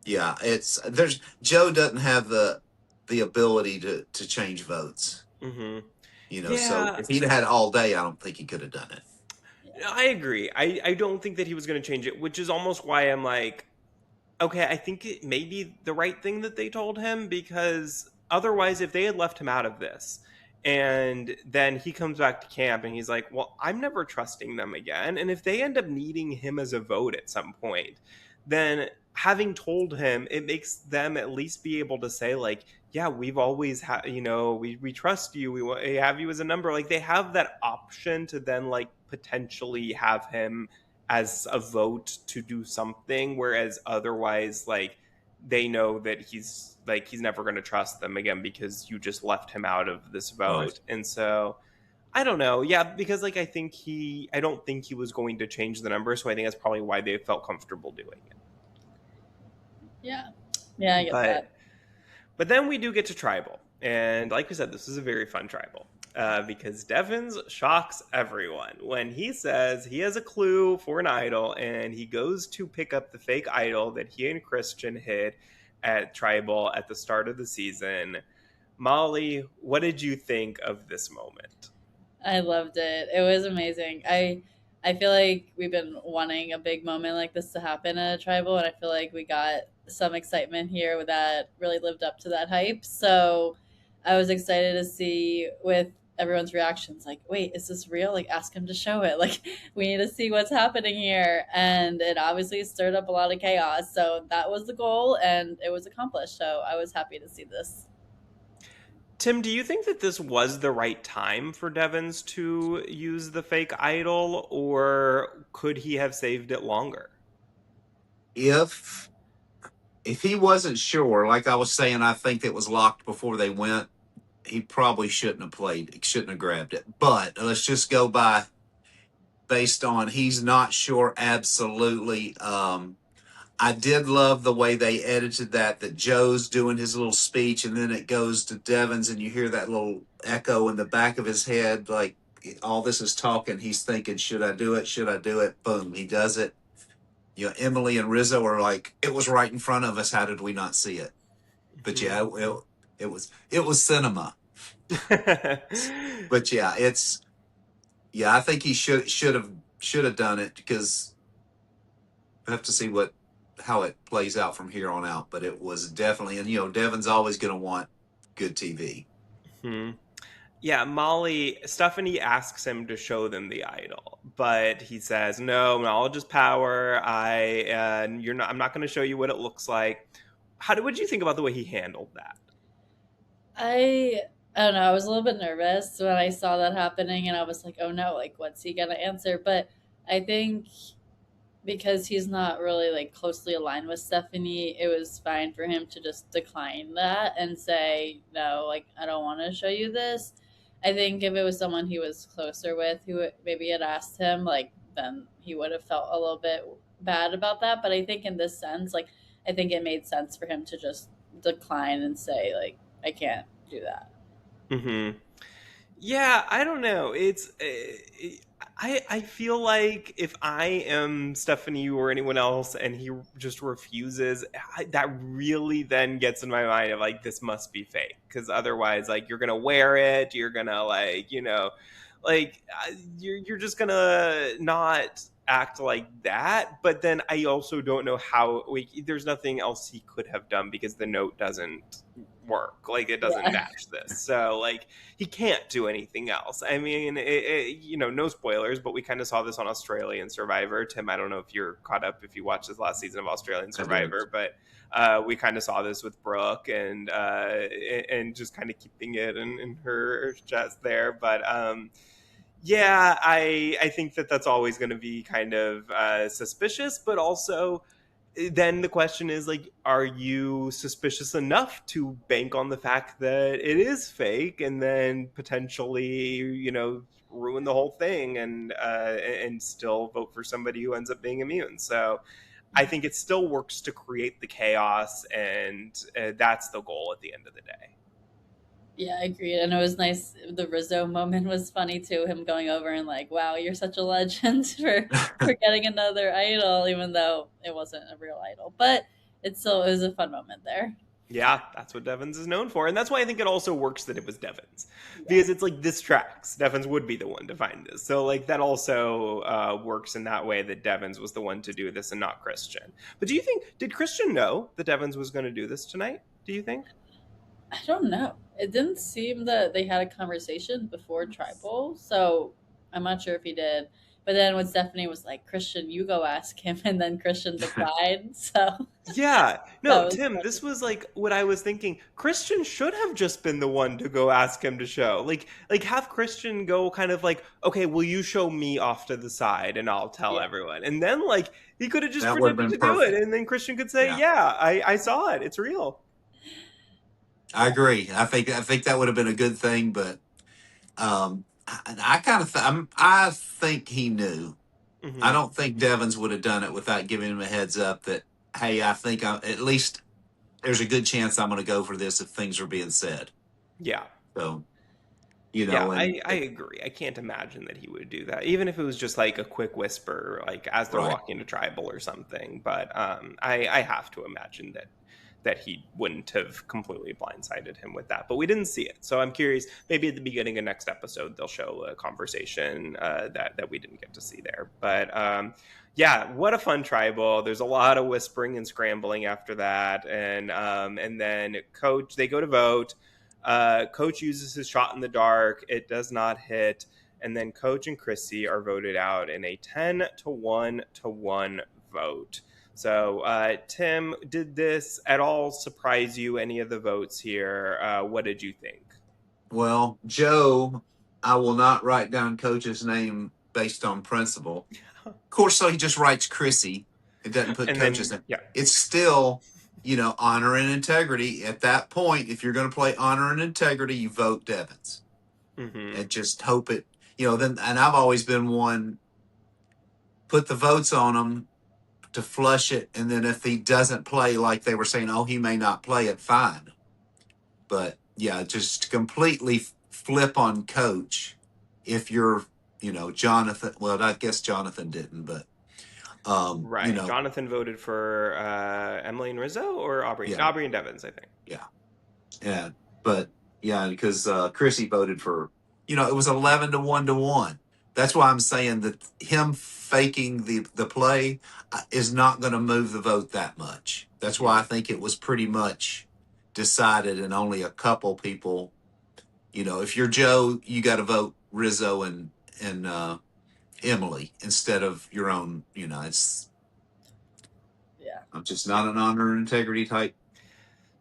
yeah, there's Joe doesn't have the ability to change votes. Mm-hmm. So Yeah, if he'd had all day, I don't think he could have done it. I agree. I don't think that he was going to change it, which is almost why I'm like, okay, I think it may be the right thing that they told him, because otherwise, if they had left him out of this and then he comes back to camp and he's like, well, I'm never trusting them again. And if they end up needing him as a vote at some point, then having told him, it makes them at least be able to say, like, yeah, we've always had, we trust you. We have you as a number. Like, they have that option to then, like, potentially have him as a vote to do something, whereas otherwise, like, they know that he's never going to trust them again because you just left him out of this Right. vote. And so I don't know. Yeah, because, like, I don't think he was going to change the number, so I think that's probably why they felt comfortable doing it. Yeah. Yeah, I get but that. but then we do get to tribal, and like we said, this is a very fun tribal. Because Devens shocks everyone when he says he has a clue for an idol, and he goes to pick up the fake idol that he and Christian hid at tribal at the start of the season. Molly, what did you think of this moment? I loved it. It was amazing. I feel like we've been wanting a big moment like this to happen at a tribal, and I feel like we got some excitement here that really lived up to that hype. So I was excited to see with everyone's reactions, like, wait, is this real? Like, ask him to show it. Like, we need to see what's happening here. And it obviously stirred up a lot of chaos. So that was the goal, and it was accomplished. So I was happy to see this. Tim, do you think that this was the right time for Devens to use the fake idol, or could he have saved it longer? If he wasn't sure, like I was saying, I think it was locked before they went. He probably shouldn't have played. Shouldn't have grabbed it. But let's just go by based on he's not sure. Absolutely. I did love the way they edited that Joe's doing his little speech and then it goes to Devens and you hear that little echo in the back of his head. Like all this is talking. He's thinking, should I do it? Should I do it? Boom. He does it. Emily and Rizzo are like, it was right in front of us. How did we not see it? But yeah, it was cinema. But yeah, I think he should have done it because I have to see how it plays out from here on out. But it was definitely, and Devon's always going to want good TV. Hmm. Yeah, Stephanie asks him to show them the idol, but he says, "No, knowledge is power. I'm not going to show you what it looks like." What did you think about the way he handled that? I I don't know. I was a little bit nervous when I saw that happening, and I was like, "Oh no! Like, what's he gonna answer?" But I think because he's not really like closely aligned with Stephanie, it was fine for him to just decline that and say, "No, like I don't want to show you this." I think if it was someone he was closer with, who maybe had asked him, like then he would have felt a little bit bad about that. But I think in this sense, like I think it made sense for him to just decline and say, like, I can't do that. Hmm. Yeah, I don't know. I feel like if I am Stephanie or anyone else and he just refuses, that really then gets in my mind of like, this must be fake, because otherwise, like, you're gonna wear it, you're gonna, like, like, you're just gonna not. act like that. But then I also don't know how, like, there's nothing else he could have done because the note doesn't work. Like, it doesn't Yeah. match this. So, like, he can't do anything else. I mean, no spoilers, but we kind of saw this on Australian Survivor. Tim, I don't know if you're caught up, if you watched this last season of Australian I did. Survivor, but we kind of saw this with Brooke and just kind of keeping it in her chest there. But yeah, I think that's always going to be kind of suspicious, but also then the question is, like, are you suspicious enough to bank on the fact that it is fake and then potentially, ruin the whole thing and still vote for somebody who ends up being immune? So I think it still works to create the chaos, and that's the goal at the end of the day. Yeah, I agree. And it was nice. The Rizzo moment was funny too. Him going over and like, "Wow, you're such a legend for getting another idol," even though it wasn't a real idol. But it was a fun moment there. Yeah, that's what Devens is known for. And that's why I think it also works that it was Devens. Because it's like, this tracks. Devens would be the one to find this. So, like, that also works in that way, that Devens was the one to do this and not Christian. But did Christian know that Devens was going to do this tonight? Do you think? I don't know. It didn't seem that they had a conversation before Tribal, so I'm not sure if he did. But then when Stephanie was like, "Christian, you go ask him," and then Christian declined. So Yeah. that No, was Tim, funny. this was like what I was thinking. Christian should have just been the one to go ask him to show. Like have Christian go kind of like, "Okay, will you show me off to the side and I'll tell Yeah. everyone." And then, like, he could have just That would have pretended been to do it, perfect. and then Christian could say, Yeah. "Yeah, I saw it. It's real." I agree. I think that would have been a good thing, but I kind of I think he knew. I Hmm. don't think Devens would have done it without giving him a heads up that, hey, I think at least there's a good chance I'm going to go for this if things are being said. Yeah. So, Yeah, and I agree. I can't imagine that he would do that, even if it was just like a quick whisper, like as they're right. walking to Tribal or something. But I have to imagine that he wouldn't have completely blindsided him with that. But we didn't see it, so I'm curious. Maybe at the beginning of next episode they'll show a conversation that we didn't get to see there. But yeah, what a fun Tribal. There's a lot of whispering and scrambling after that, and then Coach, they go to vote. Coach uses his shot in the dark. It does not hit. And then Coach and Chrissy are voted out in a 10-1 vote. So, Tim, did this at all surprise you, any of the votes here? What did you think? Well, Joe, I will not write down Coach's name based on principle. Of course, so he just writes Chrissy. It doesn't put And Coach's then, name. yeah. It's still, honor and integrity. At that point, if you're going to play honor and integrity, you vote Devens. Mm-hmm. And just hope it, then, and I've always been one, put the votes on him to flush it. And then if he doesn't play, like they were saying, oh, he may not play it, fine. But yeah, just completely flip on Coach if you're, Jonathan. Well, I guess Jonathan didn't, but Right. Jonathan voted for Emily and Rizzo, or Aubrey? Yeah. Aubrey and Devens, I think. Yeah, but yeah, because Chrissy voted for, it was 11-1. That's why I'm saying that him faking the play is not going to move the vote that much. That's why I think it was pretty much decided, and only a couple people. If you're Joe, you got to vote Rizzo and Emily instead of your own. It's. Yeah. I'm just not an honor and integrity type.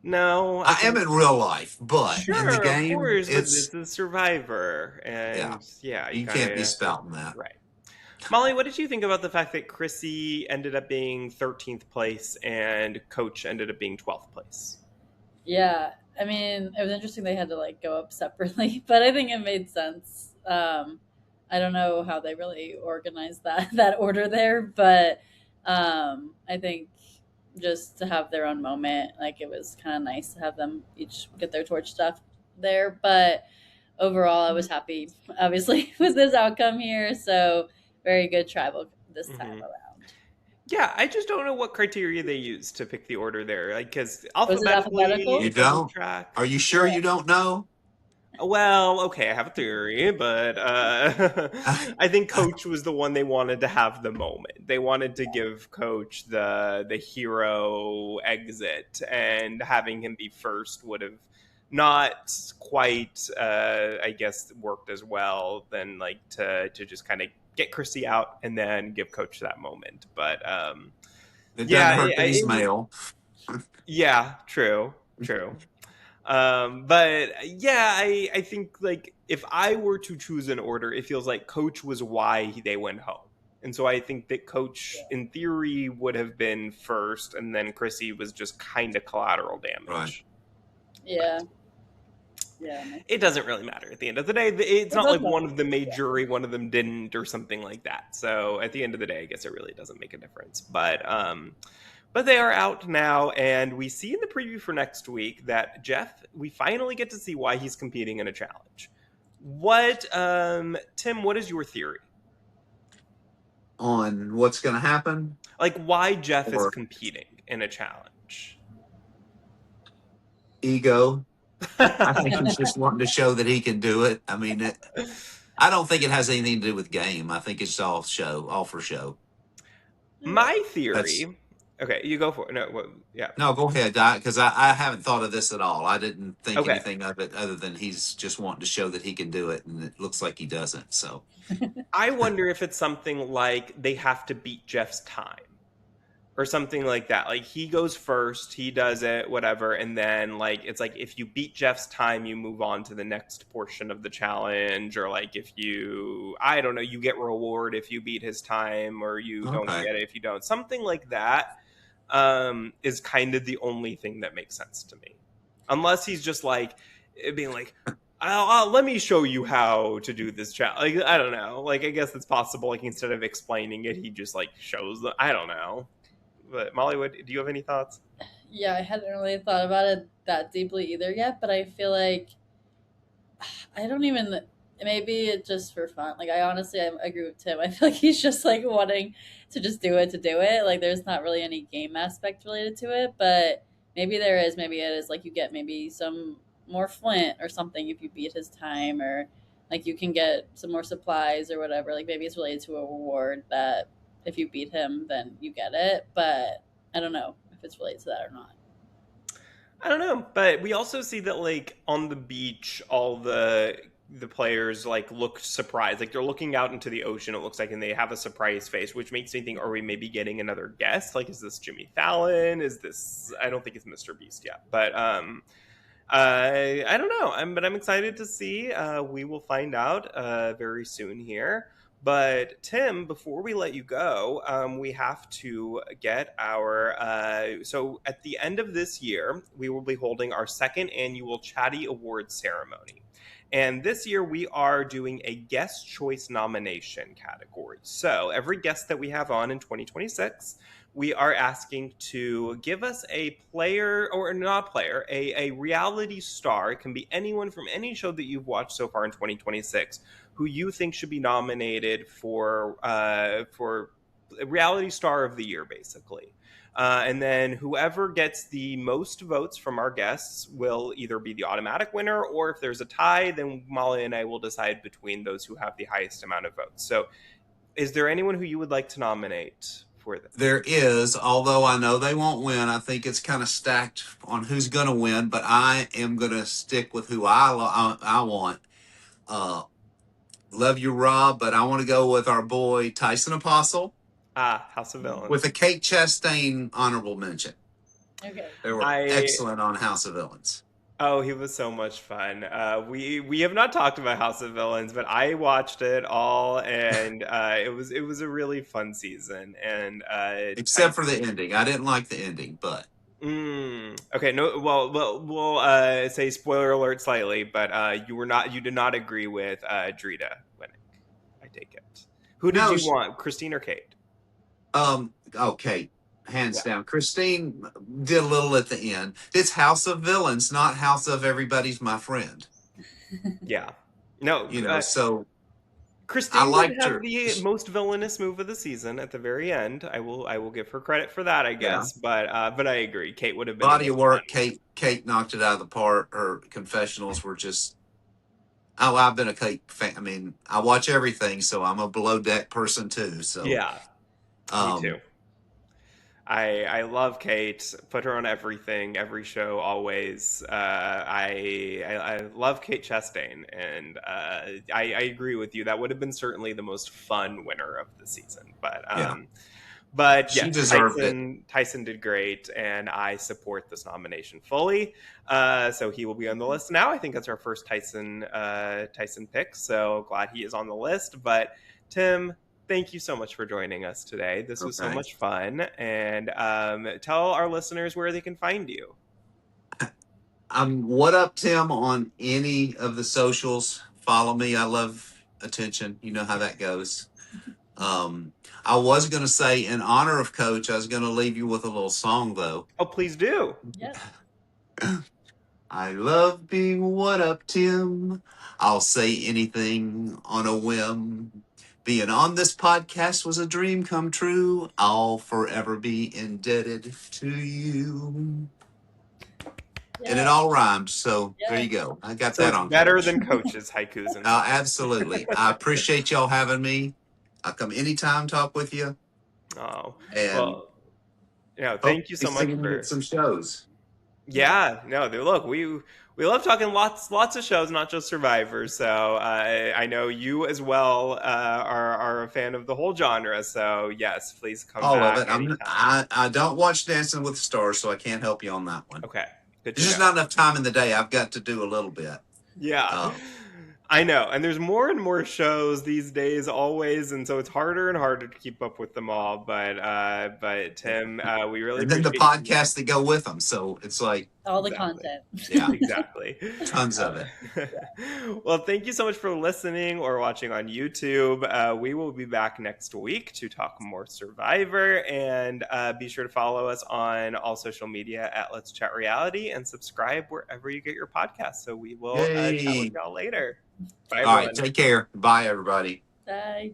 No, I am in real life, but sure, in the game, of course, but it's this is Survivor, and yeah, you can't be spouting that. Right. Molly, what did you think about the fact that Chrissy ended up being 13th place and Coach ended up being 12th place? Yeah, I mean, it was interesting they had to like go up separately, but I think it made sense. I don't know how they really organized that order there, but I think just to have their own moment, like it was kind of nice to have them each get their torch stuff there. But overall, I was happy, obviously, with this outcome here. So very good Tribal this time around. Yeah, I just don't know what criteria they use to pick the order there. Like, because Was it alphabetically, alphabetical? You it doesn't don't? track. Are you sure you don't know? Well, okay, I have a theory, but I think Coach was the one they wanted to have the moment. They wanted to give Coach the hero exit, and having him be first would have not quite, I guess, worked as well than like to just kind of get Chrissy out and then give Coach that moment. But It doesn't yeah, hurt that he's it was male. yeah, true, true. But yeah, I think like if I were to choose an order, it feels like Coach was why they went home. And so I think that Coach, in theory, would have been first, and then Chrissy was just kind of collateral Right. damage. Yeah. Yeah. It doesn't really matter at the end of the day. It's It not does like one matter. of them made jury, one of them didn't, or something like that. So at the end of the day, I guess it really doesn't make a difference. But they are out now, and we see in the preview for next week that Jeff, we finally get to see why he's competing in a challenge. Tim, what is your theory? On what's going to happen? Like why Jeff is Or competing in a challenge? ego. I think he's just wanting to show that he can do it. I mean, I don't think it has anything to do with game. I think it's all show, all for show. My That's theory. Okay, you go for it. No, yeah. no, go ahead, because I haven't thought of this at all. I didn't think Okay. anything of it other than he's just wanting to show that he can do it, and it looks like he doesn't. So I wonder if it's something like they have to beat Jeff's time or something like that. Like he goes first, he does it, whatever, and then like it's like if you beat Jeff's time, you move on to the next portion of the challenge, or like if you, I don't know, you get reward if you beat his time, or you don't okay, get it if you don't. Something like that is kind of the only thing that makes sense to me, unless he's just like being like. Let me show you how to do this challenge. Like, I don't know. Like, I guess it's possible. Like, instead of explaining it, he just like shows them. I don't know. But Molly, do you have any thoughts? Yeah, I hadn't really thought about it that deeply either yet, but I feel like I don't even. Maybe it's just for fun. Like I honestly, I agree with Tim. I feel like he's just like wanting to just do it to do it. Like there's not really any game aspect related to it, but maybe there is. Maybe it is like you get maybe some more flint or something if you beat his time, or like you can get some more supplies or whatever. Like maybe it's related to a reward that if you beat him, then you get it. But I don't know if it's related to that or not. I don't know, but we also see that like on the beach, all the players like look surprised, like they're looking out into the ocean. It looks like, and they have a surprised face, which makes me think: are we maybe getting another guest? Like, is this Jimmy Fallon? Is this? I don't think it's Mr. Beast yet, but I don't know. But I'm excited to see. We will find out very soon here. But Tim, before we let you go, we have to get our. So at the end of this year, we will be holding our second annual Chatty Awards ceremony. And this year we are doing a guest choice nomination category. So every guest that we have on in 2026, we are asking to give us a player, or not player, a reality star. It can be anyone from any show that you've watched so far in 2026 who you think should be nominated for reality star of the year, basically. And then whoever gets the most votes from our guests will either be the automatic winner, or if there's a tie, then Molly and I will decide between those who have the highest amount of votes. So is there anyone who you would like to nominate for this? there is. Although I know they won't win, I think it's kind of stacked on who's going to win. But I am going to stick with who I want. Love you, Rob, but I want to go with our boy Tyson Apostle. House of Villains. With a Kate Chastain honorable mention. Okay. They were excellent on House of Villains. Oh, he was so much fun. We have not talked about House of Villains, but I watched it all, and it was a really fun season. And except for the ending, I didn't like the ending, but okay. No, well, we'll say spoiler alert slightly, but you did not agree with Drita winning. I take it. Who did you want, Christine or Kate? Kate, hands down. Christine did a little at the end. It's House of Villains, not House of Everybody's My Friend. Yeah. No, so Christine did have the most villainous move of the season at the very end. I will give her credit for that, I guess. Yeah. But I agree. Kate would have been body of work. Kate knocked it out of the park. Her confessionals were just Oh, I've been a Kate fan. I mean, I watch everything, so I'm a below deck person too. So, Yeah, me too. um, I love Kate. Put her on everything, every show, always. I love Kate Chastain, and I agree with you. That would have been certainly the most fun winner of the season. yeah, But she yes, deserved it. Tyson did great, and I support this nomination fully. So he will be on the list now. I think that's our first Tyson pick. So glad he is on the list. But Tim, thank you so much for joining us today. This was so Okay. much fun. And tell our listeners where they can find you. I'm What Up Tim on any of the socials. Follow me. I love attention. You know how that goes. I was going to say, in honor of Coach, I was going to leave you with a little song, though. Oh, please do. Yes. I love being What Up Tim. I'll say anything on a whim. Being on this podcast was a dream come true. I'll forever be indebted to you. And it all rhymed. So there you go. I got So that it's on better Coach. than Coach's haikus and Absolutely. I appreciate y'all having me. I'll come anytime, talk with you. Oh, And well, thank you so much for some shows. Yeah, no, look, we love talking lots of shows, not just Survivor. So I know you as well are a fan of the whole genre. So yes, please come All back of it. anytime. I don't watch Dancing with the Stars, so I can't help you on that one. Okay, good to There's just know. not enough time in the day. I've got to do a little bit. Yeah. I know, and there's more and more shows these days, always, and so it's harder and harder to keep up with them all. But Tim, we really And then the appreciate podcasts that go with them. So it's like All the Exactly. content. Yeah. Exactly. Tons of it. Well, thank you so much for listening or watching on YouTube. We will be back next week to talk more Survivor, and be sure to follow us on all social media at Let's Chat Reality and subscribe wherever you get your podcasts. So we will chat with y'all later. Bye, All everyone. right. Take care. Bye, everybody. Bye.